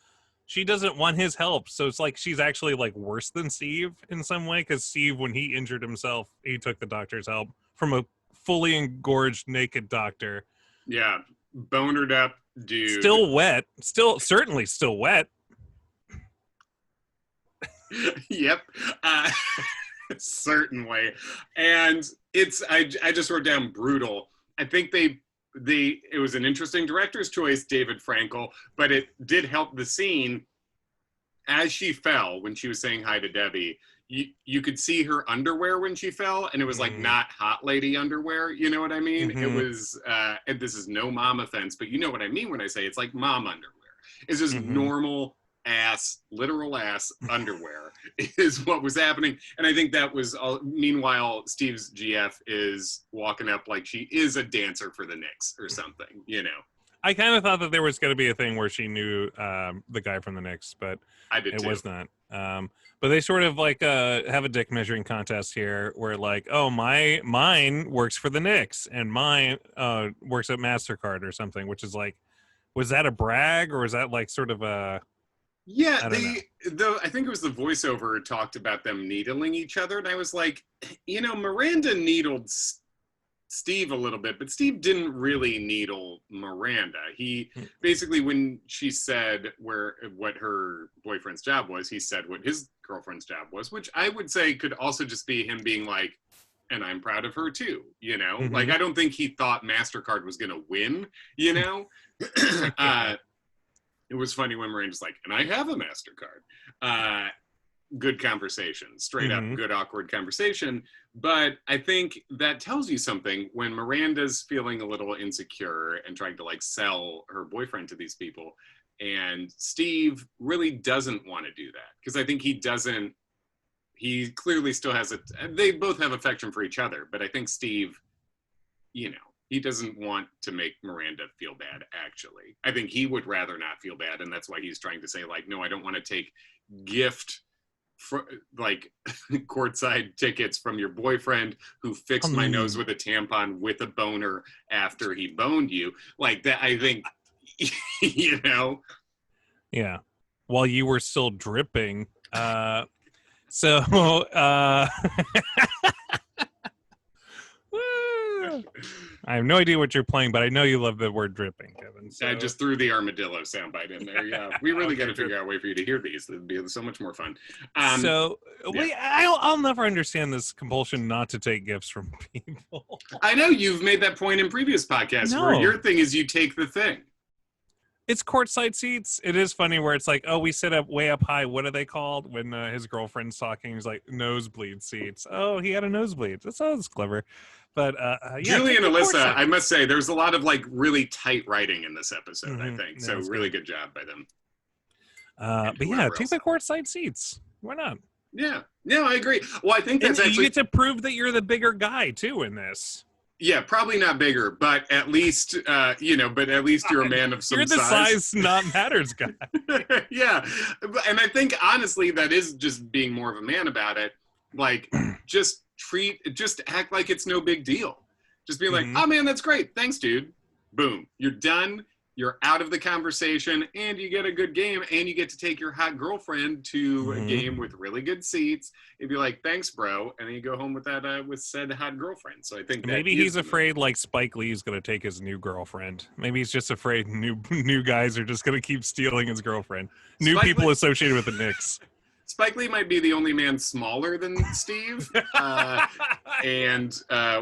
she doesn't want his help. So it's like she's actually like worse than Steve in some way, because Steve, when he injured himself, he took the doctor's help from a fully engorged naked doctor. Yeah, bonered up dude. Still wet. Certainly still wet. Yep. Certainly. And I just wrote down brutal. I think it was an interesting director's choice, David Frankel, but it did help the scene. As she fell, when she was saying hi to Debbie, you could see her underwear when she fell, and it was like not hot lady underwear, you know what I mean? It was, and this is no mom offense, but you know what I mean when I say it's like mom underwear. It's just normal literal ass underwear is what was happening. And I think that was all. Meanwhile, Steve's GF is walking up like she is a dancer for the Knicks or something, you know. I kind of thought that there was going to be a thing where she knew the guy from the Knicks, but it was not. But they sort of like have a dick measuring contest here where like, oh, mine works for the Knicks and mine works at MasterCard or something, which is like, was that a brag or is that like sort of a... Yeah, I think it was the voiceover talked about them needling each other, and I was like, you know, Miranda needled Steve a little bit, but Steve didn't really needle Miranda. He basically, when she said what her boyfriend's job was, he said what his girlfriend's job was, which I would say could also just be him being like, and I'm proud of her too, you know? Like, I don't think he thought MasterCard was gonna win, you know? It was funny when Miranda's like, and I have a MasterCard. Good conversation, straight up good awkward conversation. But I think that tells you something when Miranda's feeling a little insecure and trying to like sell her boyfriend to these people. And Steve really doesn't want to do that, because I think he clearly still has they both have affection for each other, but I think Steve, you know, he doesn't want to make Miranda feel bad, actually. I think he would rather not feel bad, and that's why he's trying to say, like, no, I don't want to take courtside tickets from your boyfriend who fixed my nose with a tampon with a boner after he boned you. Like that, I think, you know? Yeah. While you were still dripping. I have no idea what you're playing, but I know you love the word dripping, Kevin. So. I just threw the armadillo soundbite in there. Yeah, we really got to figure out a way for you to hear these. It'd be so much more fun. I'll never understand this compulsion not to take gifts from people. I know you've made that point in previous podcasts where your thing is you take the thing. It's courtside seats. It is funny where it's like, oh, we sit up way up high. What are they called? When his girlfriend's talking, he's like, nosebleed seats. Oh, he had a nosebleed. That sounds clever. But Julie and Alyssa, I must say, there's a lot of like really tight writing in this episode, I think. So really good job by them. But yeah, take the courtside seats. Why not? Yeah. No, I agree. Well, I think that's actually... You get to prove that you're the bigger guy, too, in this. Yeah, probably not bigger, but at least, you're a man of some size. You're the size not matters guy. Yeah. And I think, honestly, that is just being more of a man about it. Like, just act like it's no big deal. Just be like, oh, man, that's great. Thanks, dude. Boom. You're done. You're out of the conversation, and you get a good game, and you get to take your hot girlfriend to a game with really good seats. You'd be like, "Thanks, bro," and then you go home with that with said hot girlfriend. So I think that maybe he's afraid like Spike Lee's going to take his new girlfriend. Maybe he's just afraid new guys are just going to keep stealing his girlfriend. New Spike people Lee- associated with the Knicks. Spike Lee might be the only man smaller than Steve, and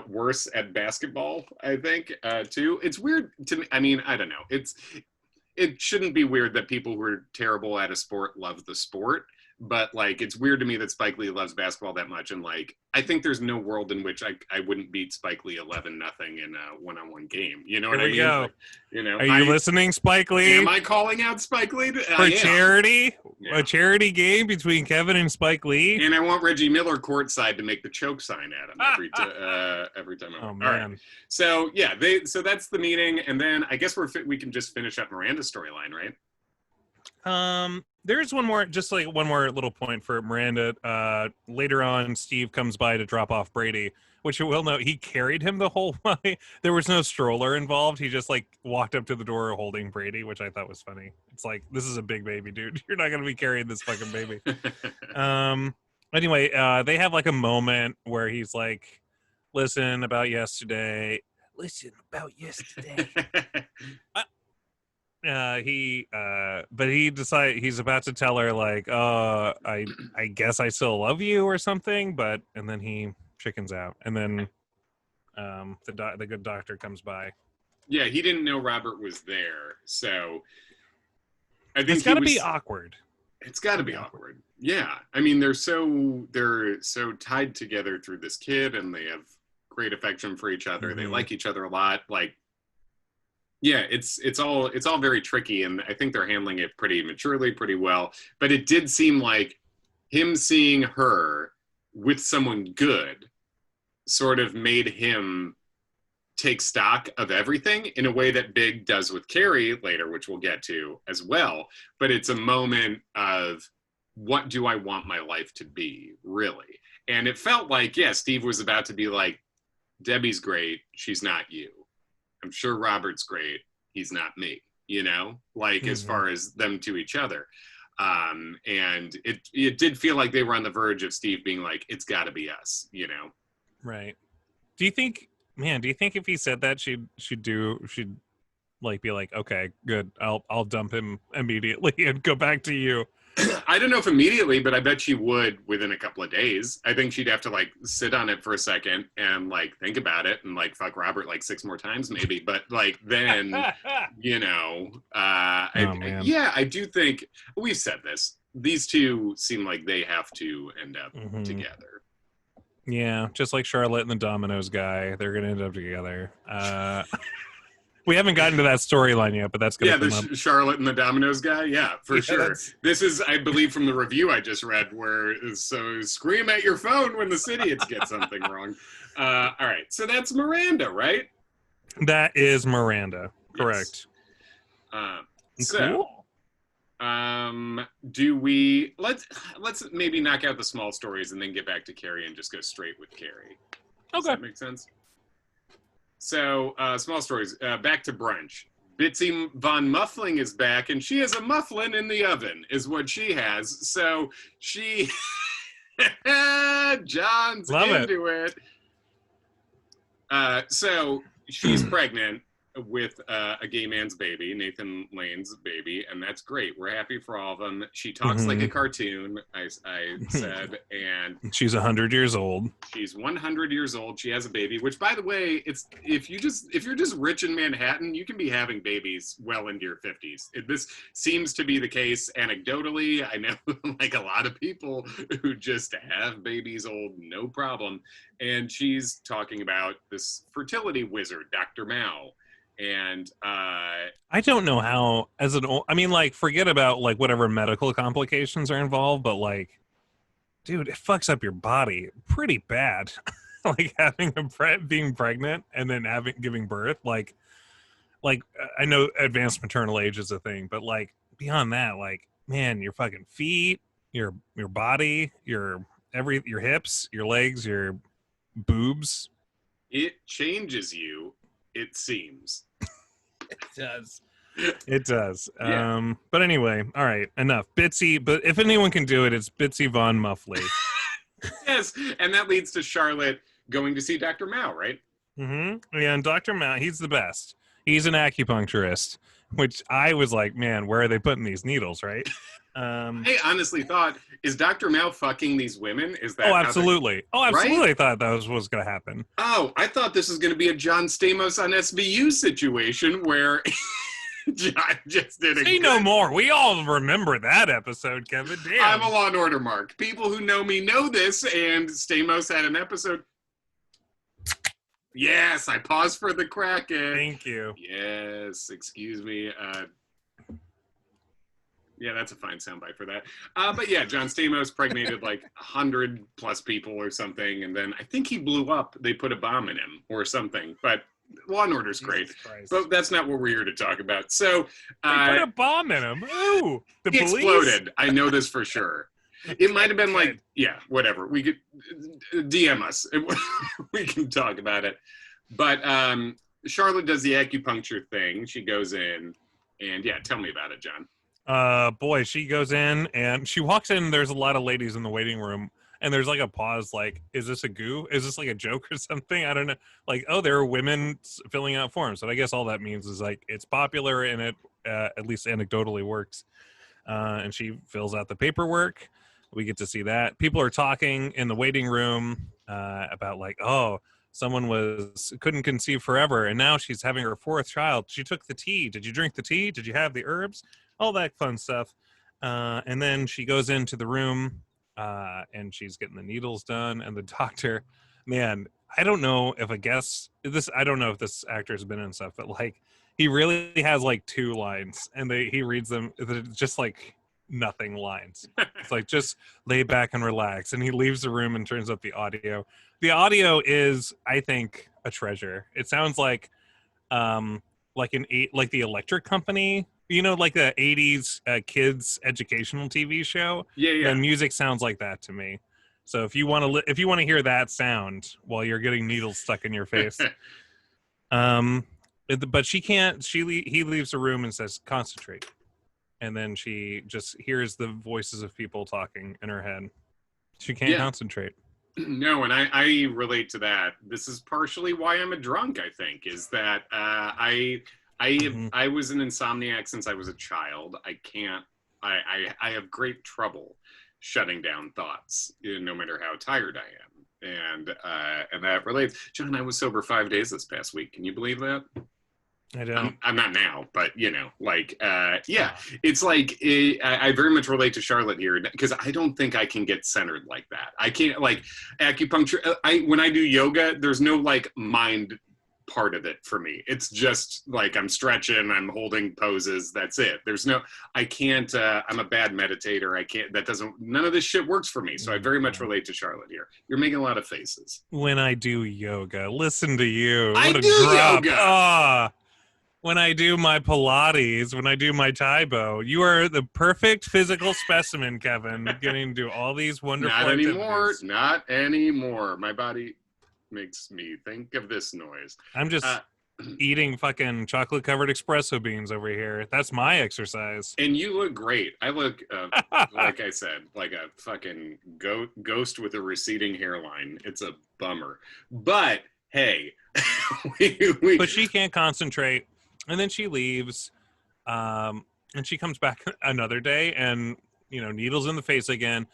worse at basketball, I think, too. It's weird to me. I mean, I don't know. It shouldn't be weird that people who are terrible at a sport love the sport, but like, it's weird to me that Spike Lee loves basketball that much. And like, I think there's no world in which I wouldn't beat Spike Lee 11-0 in a one-on-one game. You know what I mean? Go. Like, you know, Are you listening, Spike Lee? Am I calling out Spike Lee for charity? Yeah. A charity game between Kevin and Spike Lee? And I want Reggie Miller courtside to make the choke sign at him every time. Oh, man. All right. So yeah, so that's the meeting, and then I guess we can just finish up Miranda's storyline, right? There's one more little point for Miranda. Later on, Steve comes by to drop off Brady, which you will note he carried him the whole way. There was no stroller involved. He just like walked up to the door holding Brady, which I thought was funny. It's like, this is a big baby, dude. You're not gonna be carrying this fucking baby. Anyway, they have like a moment where he's like, listen about yesterday. But he decided he's about to tell her like, I guess I still love you or something, and then he chickens out, and then the good doctor comes by. Yeah, he didn't know Robert was there, so I think it's got to be awkward. It's got to be awkward. Yeah, I mean they're so tied together through this kid, and they have great affection for each other. They like each other a lot. Like, yeah, it's all very tricky, and I think they're handling it pretty maturely, pretty well. But it did seem like him seeing her with someone good sort of made him take stock of everything in a way that Big does with Carrie later, which we'll get to as well. But it's a moment of, what do I want my life to be, really? And it felt like, yeah, Steve was about to be like, Debbie's great, she's not you. I'm sure Robert's great, he's not me, you know? Like, as far as them to each other. And it did feel like they were on the verge of Steve being like, it's got to be us, you know? Right. Do you think if he said that she'd like be like, okay, good, I'll dump him immediately and go back to you? I don't know if immediately, but I bet she would within a couple of days. I think she'd have to like sit on it for a second and like think about it and like fuck Robert like 6 more times maybe. But like then, you know, I do think we've said this. These two seem like they have to end up together. Yeah, just like Charlotte and the Domino's guy, they're gonna end up together. We haven't gotten to that storyline yet, but that's going to come up. Charlotte and the Domino's guy? Yeah, for sure. This is, I believe, from the review I just read, where so scream at your phone when the idiots get something wrong. All right, so that's Miranda, right? That is Miranda, correct. Yes. So, do we, let's maybe knock out the small stories and then get back to Carrie and just go straight with Carrie. Does that make sense? So, small stories. Back to brunch. Bitsy Von Muffling is back, and she has a mufflin in the oven, is what she has. So, she... John's into it. So, she's pregnant with a gay man's baby, Nathan Lane's baby, and that's great. We're happy for all of them. She talks like a cartoon, I said, and she's 100 years old. She's 100 years old. She has a baby, which, by the way, it's if you're just rich in Manhattan, you can be having babies well into your 50s. This seems to be the case anecdotally. I know like a lot of people who just have babies old, no problem. And she's talking about this fertility wizard, Dr. Mao. And I don't know how, like, forget about like whatever medical complications are involved, but like, dude, it fucks up your body pretty bad. Like having being pregnant and then giving birth, like I know advanced maternal age is a thing, but like beyond that, like, man, your fucking feet, your body, your hips, your legs, your boobs, it changes you. It seems. does. It does. Yeah. But anyway, all right, enough. Bitsy, but if anyone can do it, it's Bitsy Von Muffley. Yes, and that leads to Charlotte going to see Dr. Mao, right? Mm-hmm. Yeah, and Dr. Mao, he's the best. He's an acupuncturist, which I was like, man, where are they putting these needles, right? I honestly thought, is Dr. Mao fucking these women? Is that Oh, how absolutely. Oh, absolutely. Right? I thought that was going to happen. Oh, I thought this was going to be a John Stamos on SVU situation where John just did a Say no more. We all remember that episode, Kevin. Damn. I'm a Law and Order mark. People who know me know this, and Stamos had an episode. Yes, I paused for the Kraken. Thank you. Yes, excuse me. Yeah, that's a fine soundbite for that. But yeah, John Stamos pregnated like 100 plus people or something, and then I think he blew up. They put a bomb in him or something. But Law and Order's great. But that's not what we're here to talk about. So they put a bomb in him. Ooh, the he police exploded. I know this for sure. It might have been like, yeah, whatever. We could DM us. We can talk about it. But Charlotte does the acupuncture thing. She goes in, and yeah, tell me about it, John. Boy, she goes in and she walks in. There's a lot of ladies in the waiting room, and there's like a pause. Like, is this a goo? Is this like a joke or something? I don't know. Like, oh, there are women filling out forms. But I guess all that means is like it's popular and it at least anecdotally works. And she fills out the paperwork. We get to see that. People are talking in the waiting room about like, oh, someone couldn't conceive forever, and now she's having her 4th child. She took the tea. Did you drink the tea? Did you have the herbs? All that fun stuff. And then she goes into the room and she's getting the needles done. And the doctor, man, I don't know if I don't know if this actor has been in stuff, but like he really has like 2 lines and he reads them just like nothing lines. It's like, just lay back and relax. And he leaves the room and turns up the audio. The audio is, I think, a treasure. It sounds like like the Electric Company, like the 80s kids educational TV show. Yeah. The music sounds like that to me. So if you want to hear that sound while you're getting needles stuck in your face, but she can't. He leaves the room and says, "Concentrate," and then she just hears the voices of people talking in her head. She can't concentrate. No, and I relate to that. This is partially why I'm a drunk, I think, is that I was an insomniac since I was a child. I have great trouble shutting down thoughts, no matter how tired I am. And that relates. John, I was sober 5 days this past week. Can you believe that? I don't. I'm not now, but yeah, it's like I very much relate to Charlotte here because I don't think I can get centered like that. I can't, like, acupuncture. When I do yoga, there's no like mind part of it for me. It's just like I'm stretching, I'm holding poses. That's it. I can't. I'm a bad meditator. I can't. None of this shit works for me. So I very much relate to Charlotte here. You're making a lot of faces. When I do yoga, listen to you. I do yoga. When I do my Pilates, when I do my Taibo, you are the perfect physical specimen, Kevin, getting to do all these wonderful activities. Not anymore. My body makes me think of this noise. I'm just eating fucking chocolate-covered espresso beans over here. That's my exercise. And you look great. I look, like I said, like a fucking ghost with a receding hairline. It's a bummer. But, hey. But she can't concentrate. And then she leaves, and she comes back another day, and needles in the face again.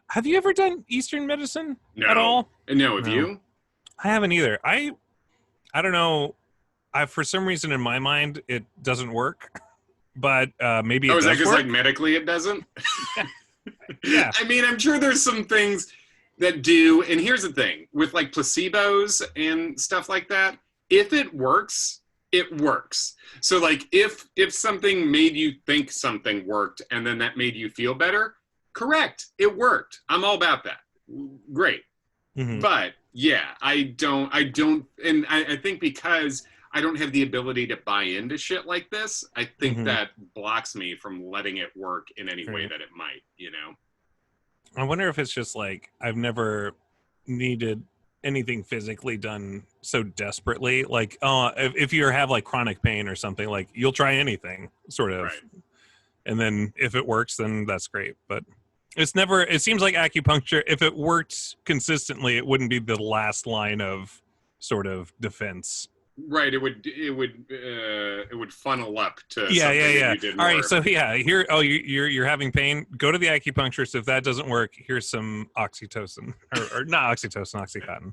Have you ever done Eastern medicine at all? No, have you? I haven't either. I don't know. For some reason in my mind it doesn't work, but maybe it does. Is that because work? like medically it doesn't? Yeah. I mean, I'm sure there's some things that do. And here's the thing with like placebos and stuff like that. If it works, it works. So like if something made you think something worked and then that made you feel better, correct, it worked. I'm all about that. Great. Mm-hmm. But yeah, I don't, and I think because I don't have the ability to buy into shit like this, I think that blocks me from letting it work in any way that it might, I wonder if it's just like I've never needed anything physically done so desperately. Like, if you have like chronic pain or something, like you'll try anything, sort of, Right. and then if it works, then that's great. But it's never. It seems like acupuncture, if it worked consistently, it wouldn't be the last line of sort of defense. Right. It would funnel up to Yeah, something yeah. that you did All more. right, so yeah, here. Oh, you're having pain. Go to the acupuncturist. If that doesn't work, here's some oxytocin, or not oxytocin,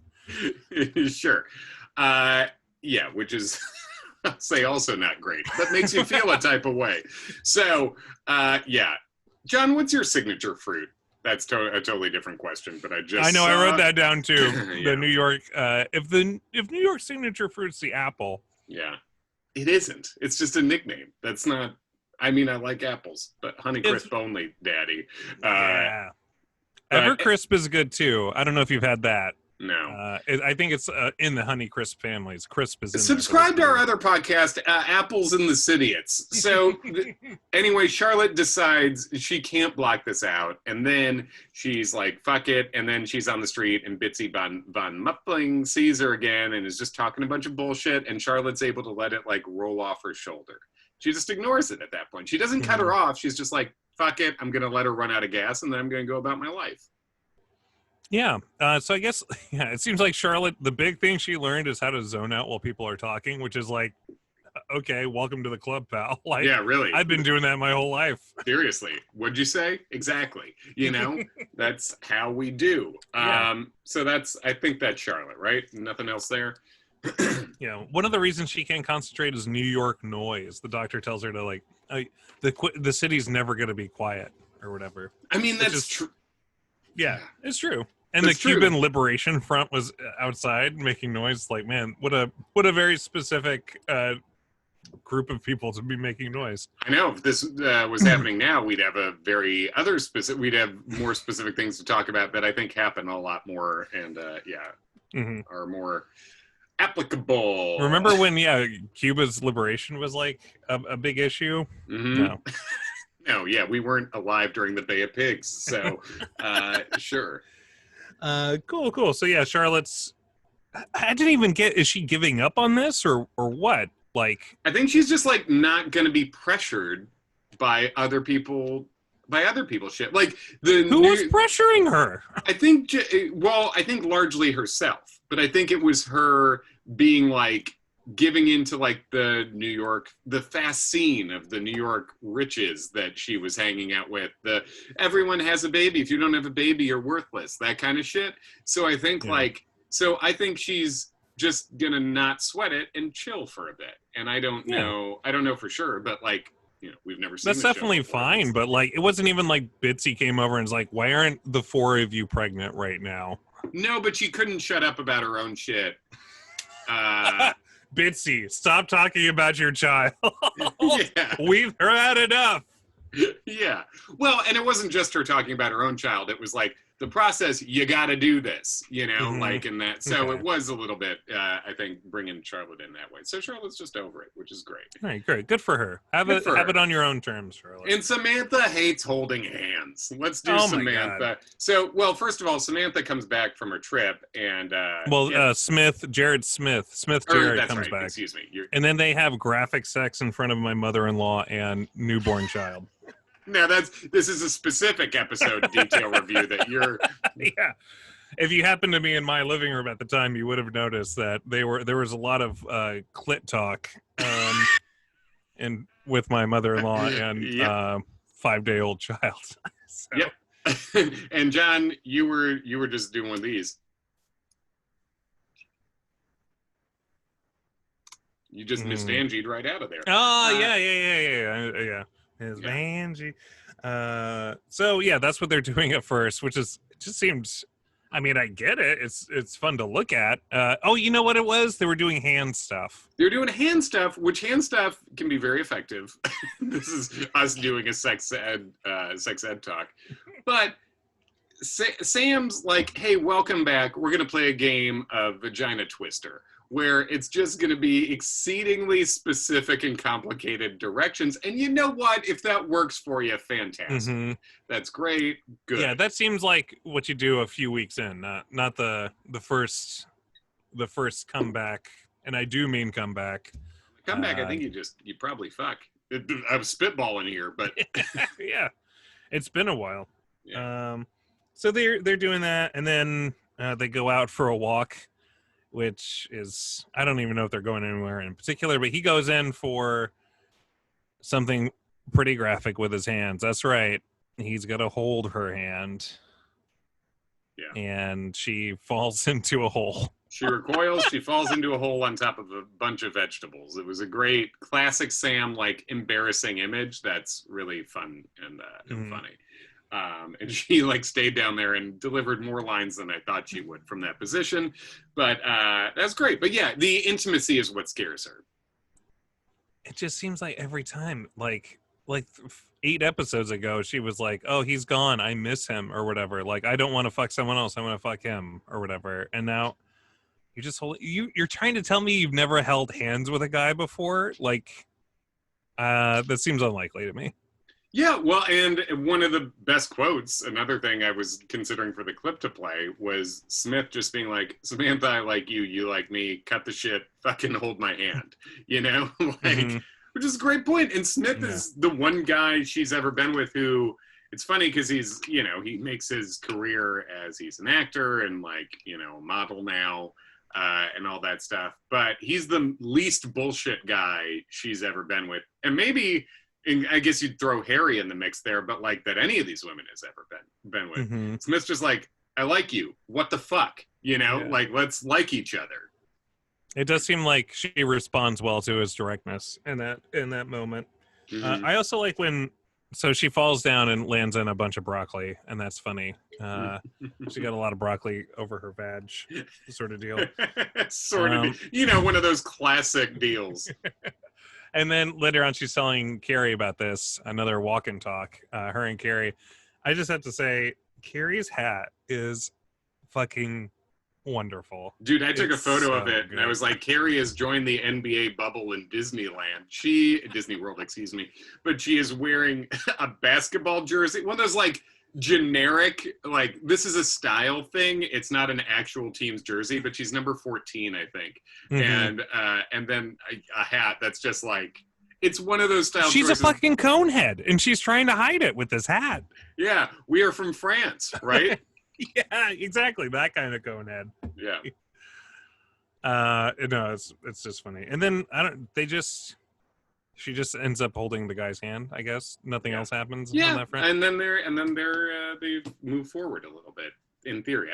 oxycontin. Sure. Yeah, which is, I'll say, also not great, but makes you feel a type of way. So, yeah. John, what's your signature fruit? That's a totally different question, but I know. I wrote that down too. Yeah. The New York. If New York signature fruit's the apple. Yeah. It isn't. It's just a nickname. That's not. I mean, I like apples, but Honeycrisp only, Daddy. Yeah. but- Evercrisp is good too. I don't know if you've had that. No. I think it's in the Honeycrisp families. Crisp is in Subscribe to there, our other podcast, Apples in the Citiettes. So anyway, Charlotte decides she can't block this out, and then she's like, "Fuck it!" And then she's on the street, and Bitsy von Muppling sees her again and is just talking a bunch of bullshit. And Charlotte's able to let it like roll off her shoulder. She just ignores it at that point. She doesn't cut her off. She's just like, "Fuck it! I'm gonna let her run out of gas, and then I'm gonna go about my life." Yeah. So I guess, yeah, it seems like Charlotte, the big thing she learned is how to zone out while people are talking, which is like, okay, welcome to the club, pal. Like, Yeah, really. I've been doing that my whole life. Seriously, what'd you say? Exactly. You know, that's how we do. Yeah. So I think that's Charlotte, right? Nothing else there. Yeah. One of the reasons she can't concentrate is New York noise. The doctor tells her to like, the city's never going to be quiet or whatever. I mean, that's is- true. Yeah, it's true. And That's the true. Cuban Liberation Front was outside making noise. Like, man, what a very specific group of people to be making noise. I know if this was happening now, we'd have we'd have more specific things to talk about that I think happen a lot more and are more applicable. Remember when Cuba's liberation was like a big issue? Mm-hmm. No. No, yeah, we weren't alive during the Bay of Pigs, so sure. Cool. So yeah, Charlotte's. I didn't even get. Is she giving up on this or what? Like, I think she's just like not going to be pressured by other people. Shit. Like who was pressuring her? I think. Well, I think largely herself, but I think it was her being like giving into like the fast scene of the New York riches that she was hanging out with. Everyone has a baby. If you don't have a baby, you're worthless. That kind of shit. So I think I think she's just gonna not sweat it and chill for a bit. And I don't know for sure, but like, you know, we've never seen That's definitely fine, but like, it wasn't even like Bitsy came over and was like, why aren't the four of you pregnant right now? No, but she couldn't shut up about her own shit. Bitsy, stop talking about your child. Yeah. We've had enough. Yeah. Well, and it wasn't just her talking about her own child. It was like the process, you got to do this, you know, like in that. So it was a little bit, I think, bringing Charlotte in that way. So Charlotte's just over it, which is great. All right, great. Good for her. Have it on your own terms, Charlotte. And Samantha hates holding hands. Let's do Samantha. So, well, first of all, Samantha comes back from her trip and... Jared Smith comes right. back. Excuse me. And then they have graphic sex in front of my mother-in-law and newborn child. Now this is a specific episode detail review that you're... Yeah. If you happened to be in my living room at the time, you would have noticed that there was a lot of clit talk and with my mother-in-law and 5-day-old child. So. Yep. And John, you were just doing one of these. You just missed Angie right out of there. Oh, yeah. It's Angie. So yeah, that's what they're doing at first, which is just seems. I mean, I get it. It's fun to look at. You know what it was? They were doing hand stuff. They're doing hand stuff, which hand stuff can be very effective. This is us doing a sex ed talk, but Sam's like, "Hey, welcome back. We're gonna play a game of Vagina Twister." where it's just going to be exceedingly specific and complicated directions. And you know what? If that works for you, fantastic. Mhm. That's great. Good. Yeah, that seems like what you do a few weeks in, not the first comeback, and I do mean comeback. Comeback, I think you probably fuck. I'm spitballing here, but yeah, it's been a while. yeah. So they're doing that, and then they go out for a walk, which is, I don't even know if they're going anywhere in particular, but he goes in for something pretty graphic with his hands. That's right. He's got to hold her hand. Yeah. And she falls into a hole. She recoils. She falls into a hole on top of a bunch of vegetables. It was a great classic Sam, like, embarrassing image that's really fun and funny. And she, like, stayed down there and delivered more lines than I thought she would from that position. But that's great. But yeah, the intimacy is what scares her. It just seems like every time, like 8 episodes ago, she was like, "Oh, he's gone. I miss him," or whatever. Like, I don't want to fuck someone else. I want to fuck him, or whatever. And now you just you're trying to tell me you've never held hands with a guy before? Like, that seems unlikely to me. Yeah, well, and one of the best quotes, another thing I was considering for the clip to play, was Smith just being like, "Samantha, I like you, you like me, cut the shit, fucking hold my hand," you know? Like, which is a great point. And Smith is the one guy she's ever been with who, it's funny because he's, you know, he makes his career as he's an actor and, like, you know, a model now and all that stuff. But he's the least bullshit guy she's ever been with. And maybe, and I guess you'd throw Harry in the mix there, but like that any of these women has ever been with. Smith's just like, I like you. What the fuck? You know, like, let's like each other. It does seem like she responds well to his directness in that moment. I also like when, so she falls down and lands in a bunch of broccoli, and that's funny. She got a lot of broccoli over her vag, sort of deal. Sort of, you know, one of those classic deals. And then later on, she's telling Carrie about this, another walk and talk, her and Carrie. I just have to say, Carrie's hat is fucking wonderful. Dude, I took a photo of it, and I was like, Carrie has joined the NBA bubble in Disneyland. Disney World, excuse me. But she is wearing a basketball jersey. One of those, like, generic, like, this is a style thing. It's not an actual team's jersey, but she's number 14, I think. And then a hat that's just like, it's one of those styles. She's a fucking conehead, and she's trying to hide it with this hat. Yeah, we are from France, right? Yeah, exactly. That kind of conehead. Yeah. No, it's just funny. And then she just ends up holding the guy's hand, I guess. Nothing else happens on that front. And then they move forward a little bit. In theory,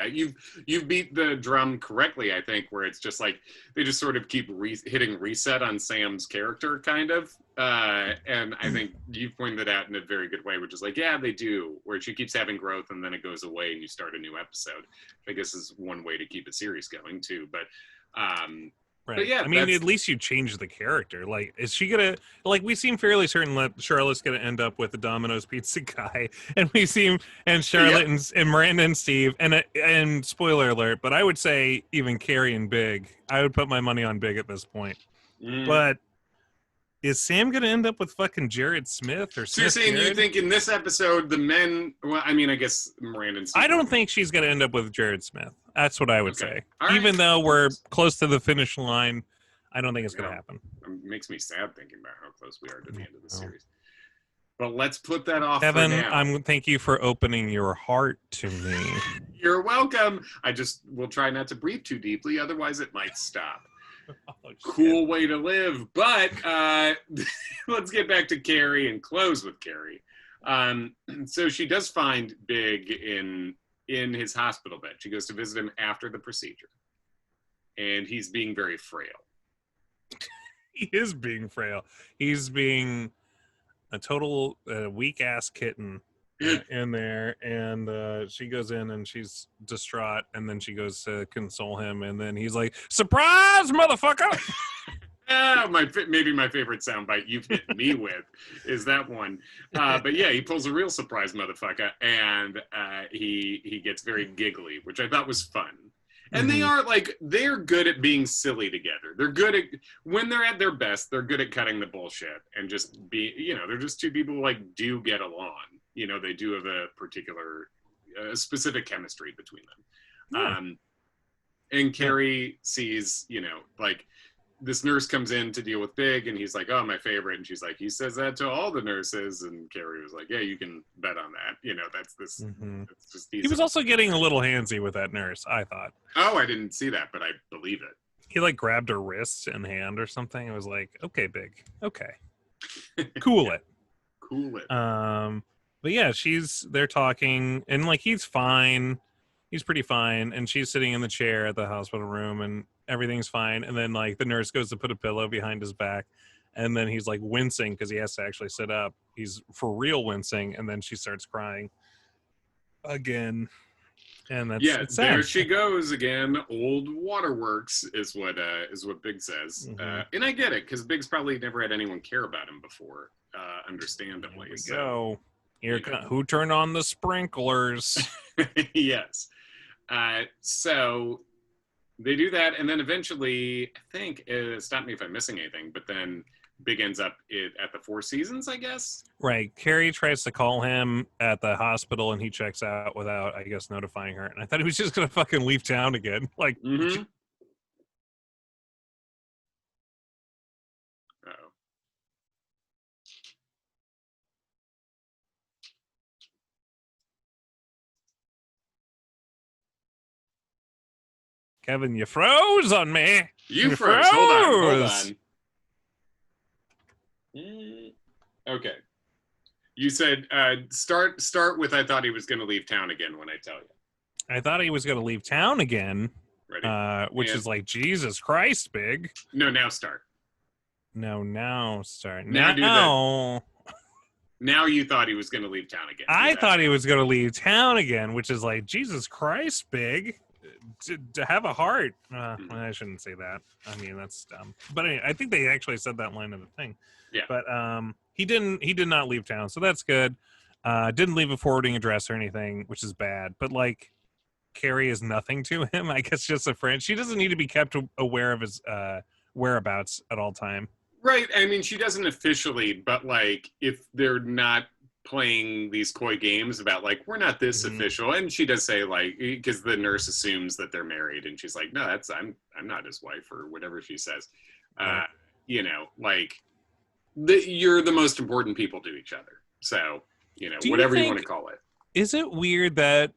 you've beat the drum correctly, I think, where it's just like they just sort of keep hitting reset on Sam's character, kind of. And I think you've pointed it out in a very good way, which is like, yeah, they do, where she keeps having growth and then it goes away and you start a new episode. I guess is one way to keep a series going too. But right. But yeah, I mean, at least you change the character. Like, is she gonna, like, we seem fairly certain that Charlotte's gonna end up with the Domino's pizza guy, and Charlotte and Miranda and Steve, and spoiler alert, but I would say even Carrie and Big. I would put my money on Big at this point. But is Sam gonna end up with fucking Jared Smith or? So you're saying you think in this episode the men? Well, I mean, I guess Miranda and Steve. I don't think she's gonna end up with Jared Smith. That's what I would say. Even though we're close to the finish line, I don't think it's going to happen. It makes me sad thinking about how close we are to the end of the series. But let's put that off Evan, for now. Thank you for opening your heart to me. You're welcome. I just will try not to breathe too deeply, otherwise it might stop. Cool way to live. But let's get back to Carrie and close with Carrie. So she does find Big in his hospital bed. She goes to visit him after the procedure. And he's being very frail. He is being frail. He's being a total weak-ass kitten in there. And she goes in and she's distraught. And then she goes to console him. And then he's like, surprise, motherfucker! Maybe my favorite soundbite you've hit me with is that one. But yeah, he pulls a real surprise motherfucker, and he gets very giggly, which I thought was fun. And they are like, they're good at being silly together. They're good at, when they're at their best, they're good at cutting the bullshit and just be, you know, they're just two people who like do get along. You know, they do have a particular, specific chemistry between them. Yeah. And Carrie sees, you know, like this nurse comes in to deal with Big and he's like, oh, my favorite. And she's like, he says that to all the nurses. And Carrie was like, yeah, you can bet on that. You know, that's this. It's just He was also getting a little handsy with that nurse, I thought. Oh, I didn't see that, but I believe it. He like grabbed her wrist and hand or something. It was like, okay, Big. Okay. Cool it. Cool it. But yeah, they're talking and like he's fine. He's pretty fine. And she's sitting in the chair at the hospital room and everything's fine. And then like the nurse goes to put a pillow behind his back. And then he's like wincing because he has to actually sit up. He's for real wincing. And then she starts crying again. And that's it's sad. There she goes again. Old waterworks is what Big says. And I get it because Big's probably never had anyone care about him before, understandably. Here we go. Here, who turned on the sprinklers? Yes. So they do that, and then eventually, I think, stop me if I'm missing anything, but then Big ends up at the Four Seasons, I guess? Right. Carrie tries to call him at the hospital, and he checks out without, I guess, notifying her. And I thought he was just going to fucking leave town again. Like, Uh-oh. Kevin, you froze on me. You froze. Hold on. Okay. You said start with I thought he was going to leave town again when I tell you. I thought he was going to leave town again. Ready? Which is like, Jesus Christ, Big. No, now start. No, now start. Now you thought he was going to leave town again. I thought he was going to leave town again, which is like, Jesus Christ, Big. To have a heart. I shouldn't say that. I mean, that's dumb. But anyway, I think they actually said that line in the thing. Yeah. But he did not leave town, so that's good. Didn't leave a forwarding address or anything, which is bad. But like, Carrie is nothing to him. I guess just a friend. She doesn't need to be kept aware of his whereabouts at all time. Right. I mean, she doesn't officially, but like, if they're not playing these coy games about like, we're not this official, and she does say like, because the nurse assumes that they're married, and she's like, no, that's I'm not his wife, or whatever she says. You know, like, you're the most important people to each other. So, you know, whatever you want to call it. Is it weird that,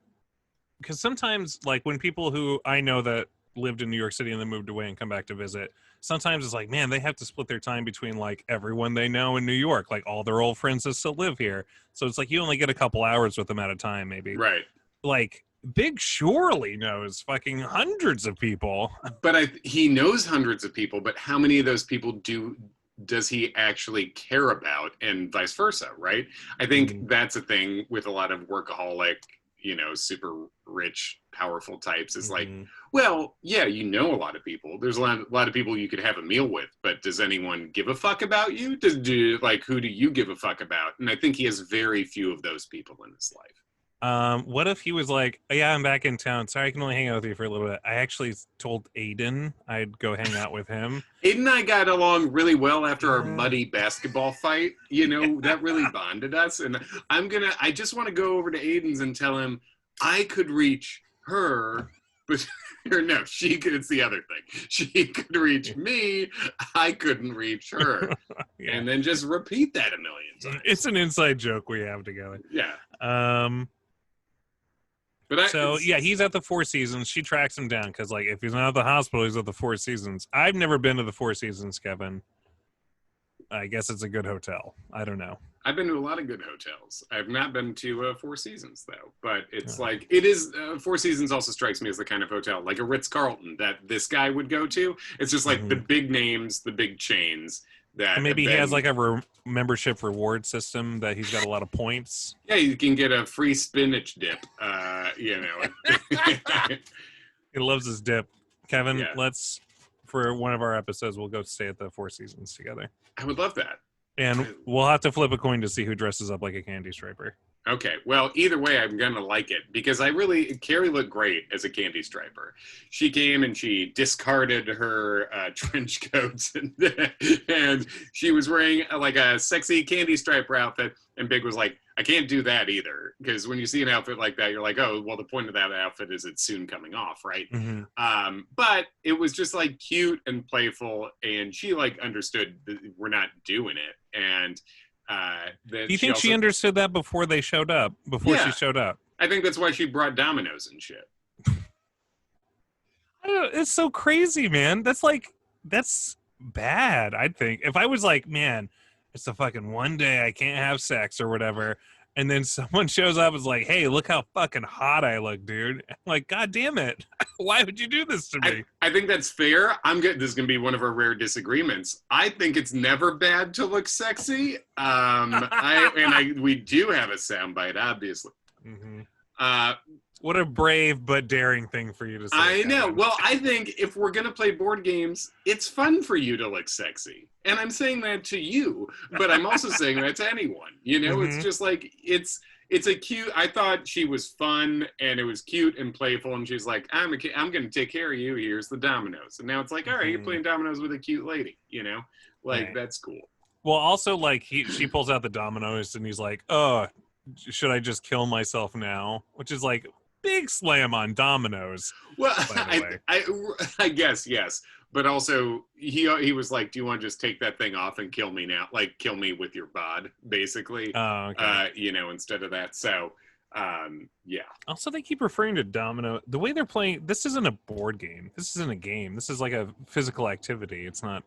because sometimes like when people who I know that lived in New York City and then moved away and come back to visit, sometimes it's like, man, they have to split their time between like everyone they know in New York, like all their old friends that still live here. So it's like you only get a couple hours with them at a time, maybe. Right. Like Big surely knows fucking hundreds of people. But he knows hundreds of people, but how many of those people does he actually care about, and vice versa, right? I think that's a thing with a lot of workaholic, you know, super rich, powerful types is like, well, yeah, you know a lot of people. There's a lot of people you could have a meal with, but does anyone give a fuck about you? Who do you give a fuck about? And I think he has very few of those people in his life. What if he was like, oh, yeah, I'm back in town. Sorry, I can only hang out with you for a little bit. I actually told Aiden I'd go hang out with him. Aiden and I got along really well after our muddy basketball fight. You know, that really bonded us. And I just want to go over to Aiden's and tell him I could reach her, but or no, it's the other thing. She could reach me, I couldn't reach her. Yeah. And then just repeat that a million times. It's an inside joke we have together. Yeah. He's at the Four Seasons. She tracks him down because, like, if he's not at the hospital, he's at the Four Seasons. I've never been to the Four Seasons, Kevin. I guess it's a good hotel. I don't know. I've been to a lot of good hotels. I've not been to Four Seasons, though. But it's like, it is, Four Seasons also strikes me as the kind of hotel, like a Ritz-Carlton, that this guy would go to. It's just like the big names, the big chains. That maybe he has like a membership reward system that he's got a lot of points. Yeah, you can get a free spinach dip. You know, he loves his dip. Kevin, let's for one of our episodes, we'll go stay at the Four Seasons together. I would love that. And we'll have to flip a coin to see who dresses up like a candy striper. Okay, well, either way, I'm gonna like it because Carrie looked great as a candy striper. She came and she discarded her trench coats and she was wearing like a sexy candy striper outfit. And Big was like, I can't do that either because when you see an outfit like that, you're like, oh, well, the point of that outfit is it's soon coming off, right? Mm-hmm. But it was just like cute and playful, and she like understood that we're not doing it, and. Do you think she understood that before they showed up? Before she showed up? I think that's why she brought dominoes and shit. I don't know, it's so crazy, man. That's bad. I think if I was like, man, it's the fucking one day I can't have sex or whatever, and then someone shows up and is like, hey, look how fucking hot I look, dude. I'm like, God damn it. Why would you do this to me? I think that's fair. This is going to be one of our rare disagreements. I think it's never bad to look sexy. We do have a soundbite, obviously. Mm-hmm. What a brave but daring thing for you to say. I know. Well, I think if we're going to play board games, it's fun for you to look sexy. And I'm saying that to you, but I'm also saying that to anyone. You know, Mm-hmm. It's just like, it's a cute, I thought she was fun and it was cute and playful. And she's like, I'm going to take care of you. Here's the dominoes. And now it's like, all right, you're playing dominoes with a cute lady, you know, like right. That's cool. Well, also like she pulls out the dominoes and he's like, oh, should I just kill myself now? Which is like big slam on dominoes. Well, by the way. I guess, yes. But also he was like, do you want to just take that thing off and kill me now? Like kill me with your bod, basically. Oh, okay. You know, instead of that. So, yeah. Also, they keep referring to domino. The way they're playing, this isn't a board game. This isn't a game. This is like a physical activity. It's not.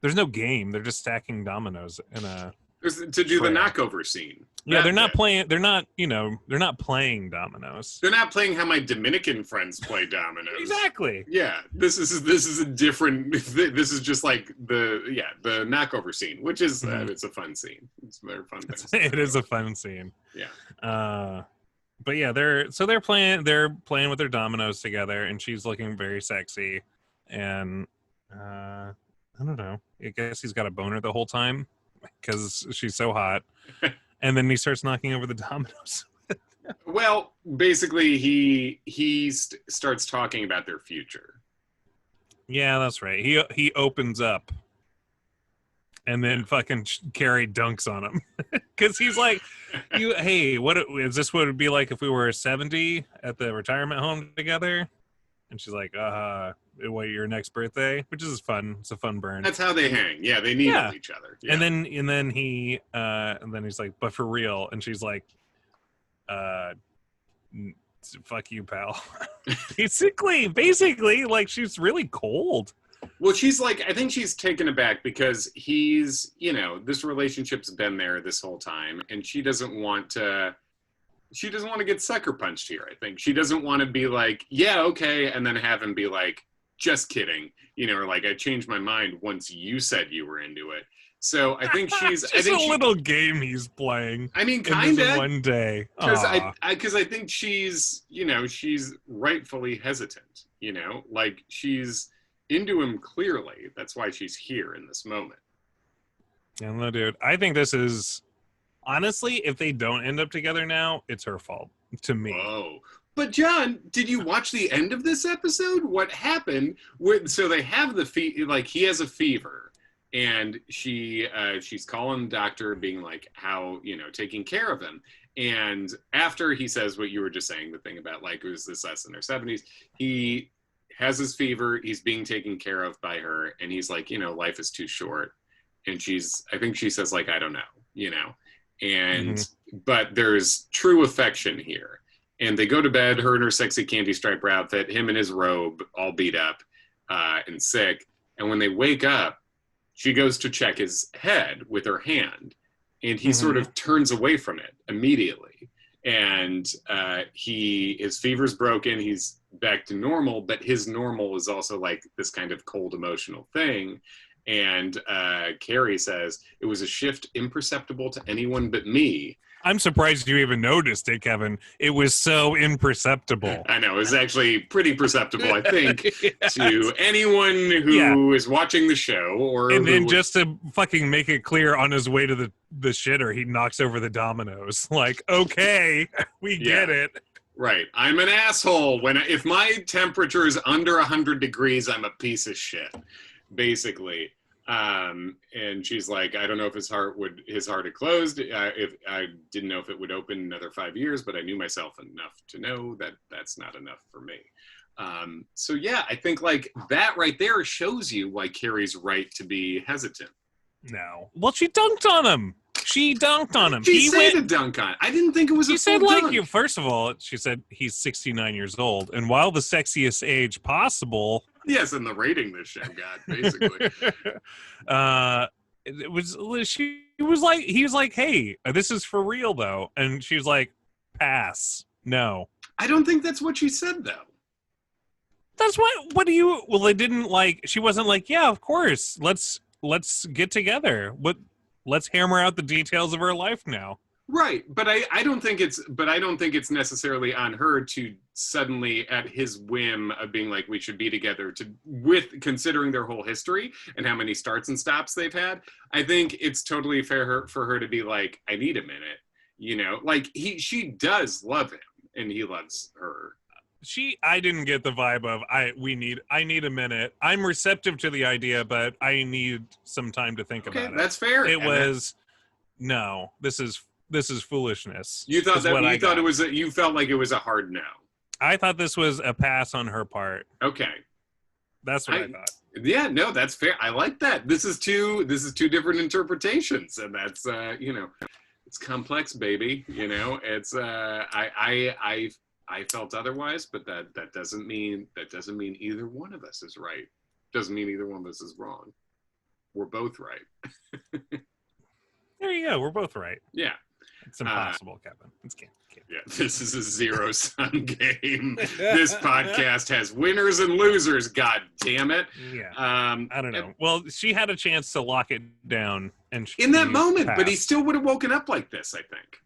There's no game. They're just stacking dominoes in a. To do the knockover scene. Yeah, they're not playing. They're not. They're not playing dominoes. They're not playing how my Dominican friends play dominoes. Exactly. Yeah, this is a different. This is just like the knockover scene, which is it's a fun scene. It's a very fun. It is a fun scene. Yeah. But yeah, they're playing with their dominoes together, and she's looking very sexy, and I don't know. I guess he's got a boner the whole time because she's so hot. And then he starts knocking over the dominoes. Well, basically, he starts talking about their future. Yeah, that's right. He opens up, and then fucking Carrie dunks on him because he's like, hey, what is this? What it would be like if we were 70 at the retirement home together? And she's like, what, your next birthday? Which is fun. It's a fun burn. That's how they hang. Yeah, they needle each other. Yeah. And then he's like, but for real. And she's like, fuck you, pal. basically, like she's really cold. Well, she's like, I think she's taken aback because he's, this relationship's been there this whole time, and she doesn't want to get sucker punched here. I think she doesn't want to be like, yeah, okay, and then have him be like, just kidding, or like, I changed my mind once you said you were into it. So I think she's just a little game he's playing. I mean, kind of one day because I think she's she's rightfully hesitant. Like she's into him clearly. That's why she's here in this moment. Yeah, no, dude. I think this is. Honestly, if they don't end up together now, it's her fault, to me. Whoa. But John, did you watch the end of this episode? What happened? So they have he has a fever, and she's calling the doctor, being like, how, taking care of him. And after he says what you were just saying, the thing about like, who's this us in our 70s, he has his fever, he's being taken care of by her, and he's like, life is too short. And I think she says like, I don't know, and but there's true affection here, and they go to bed, her in her sexy candy striper outfit, him in his robe, all beat up and sick. And when they wake up, she goes to check his head with her hand, and he sort of turns away from it immediately, and his fever's broken, he's back to normal, but his normal is also like this kind of cold emotional thing. And Carrie says, it was a shift imperceptible to anyone but me. I'm surprised you even noticed it, Kevin. It was so imperceptible. I know, it was actually pretty perceptible, I think, Yes. to anyone who is watching the show. And then just to fucking make it clear, on his way to the shitter, he knocks over the dominoes. Like, okay, we get it. Right. I'm an asshole. If my temperature is under 100 degrees, I'm a piece of shit, basically. And she's like, I don't know if his heart had closed. If I didn't know if it would open another 5 years, but I knew myself enough to know that that's not enough for me. So yeah, I think like that right there shows you why Carrie's right to be hesitant. No. Well, she dunked on him. She dunked on him. She said a dunk on. I didn't think it was a full dunk. She said, like, you. First of all, she said he's 69 years old, and while the sexiest age possible. Yes, and the rating this show got, basically. He was like, hey, this is for real though, and she was like, pass. No. I don't think that's what she said though. That's what do you? Well, they didn't like. She wasn't like, yeah, of course. Let's get together. Let's hammer out the details of her life now. Right, but I don't think it's necessarily on her to suddenly, at his whim of being like, we should be together, with considering their whole history and how many starts and stops they've had. I think it's totally fair for her to be like, I need a minute, you know, like she does love him and he loves her. I didn't get the vibe of I need a minute. I'm receptive to the idea, but I need some time to think about it. That's fair. No, this is foolishness. You thought you felt like it was a hard no. I thought this was a pass on her part. Okay. That's what I thought. Yeah, no, that's fair. I like that. This is two different interpretations, and that's it's complex, baby. You know, it's I felt otherwise, but that doesn't mean either one of us is right. Doesn't mean either one of us is wrong. We're both right. There you go. We're both right. Yeah. It's impossible, Kevin. It's can't. Yeah, this is a zero-sum game. This podcast has winners and losers. God damn it! Yeah, I don't know. Well, she had a chance to lock it down, and in that moment, but he still would have woken up like this. I think.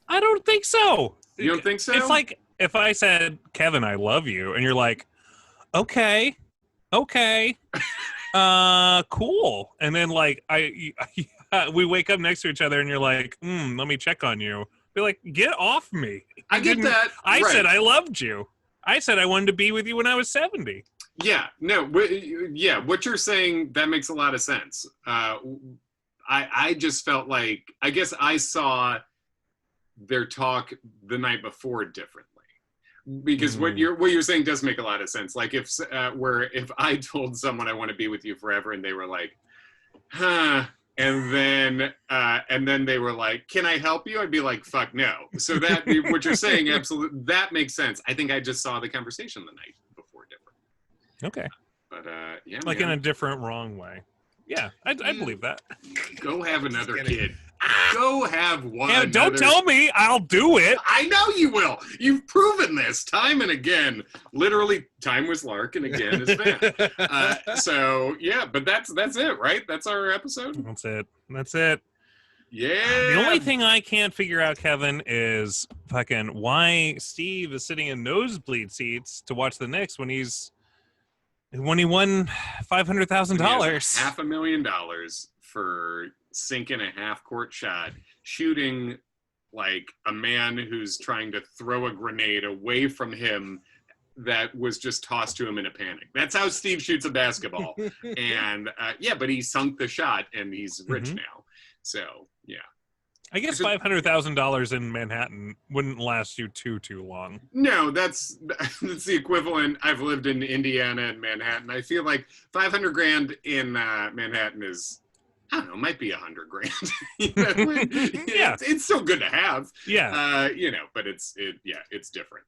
I don't think so. You don't think so? It's like if I said, "Kevin, I love you," and you're like, "Okay, cool," and then like we wake up next to each other, and you're like, "Let me check on you." Be like, get off me. I get that. I said I loved you. I said I wanted to be with you when I was 70. Yeah, no, yeah, what you're saying, that makes a lot of sense. I just felt like, I guess I saw their talk the night before differently. Because what you're saying does make a lot of sense. Like if I told someone I want to be with you forever and they were like, huh, and then they were like, can I help you? I'd be like, fuck no. So that, what you're saying, absolutely, that makes sense. I think I just saw the conversation the night before different. Okay. But yeah. Like in a different, wrong way. Yeah, I believe that. Go have another kid. Go have one. Yeah, don't tell me. I'll do it. I know you will. You've proven this time and again. Literally, time was Lark and again is Van. So yeah, but that's it, right? That's our episode. That's it. Yeah. The only thing I can't figure out, Kevin, is fucking why Steve is sitting in nosebleed seats to watch the Knicks when he won $500,000. $500,000 for sinking a half-court shot, shooting like a man who's trying to throw a grenade away from him that was just tossed to him in a panic. That's how Steve shoots a basketball. And yeah, but he sunk the shot and he's rich now. So yeah. I guess $500,000 in Manhattan wouldn't last you too long. No, that's the equivalent. I've lived in Indiana and Manhattan. I feel like $500,000 in Manhattan is, I don't know, might be $100,000. Yeah, it's still good to have. Yeah, but it's different.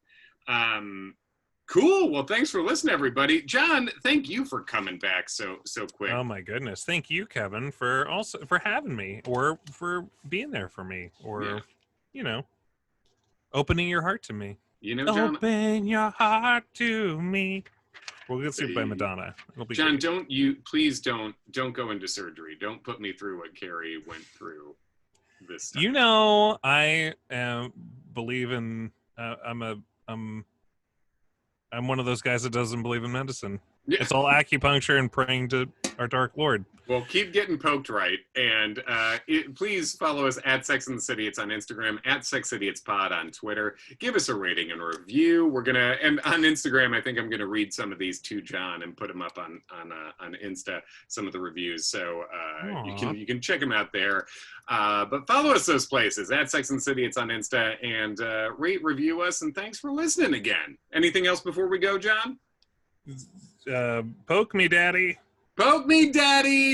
Cool. Well, thanks for listening, everybody. John, thank you for coming back so quick. Oh my goodness. Thank you, Kevin, for having me, or for being there for me, or opening your heart to me. John, open your heart to me. We'll get sued by Madonna. John, great. Please don't go into surgery. Don't put me through what Carrie went through. this time. You know, I believe in. I'm one of those guys that doesn't believe in medicine. Yeah. It's all acupuncture and praying to our Dark Lord. Well, keep getting poked right, and please follow us at Sex and the City. It's on Instagram, at Sex City It's Pod on Twitter. Give us a rating and a review. We're gonna, and on Instagram, I think I'm gonna read some of these to John and put them up on Insta, some of the reviews. So you can check them out there. But follow us those places at Sex and the City. It's on Insta, and rate, review us, and thanks for listening again. Anything else before we go, John? Poke me, Daddy. Poke me, Daddy!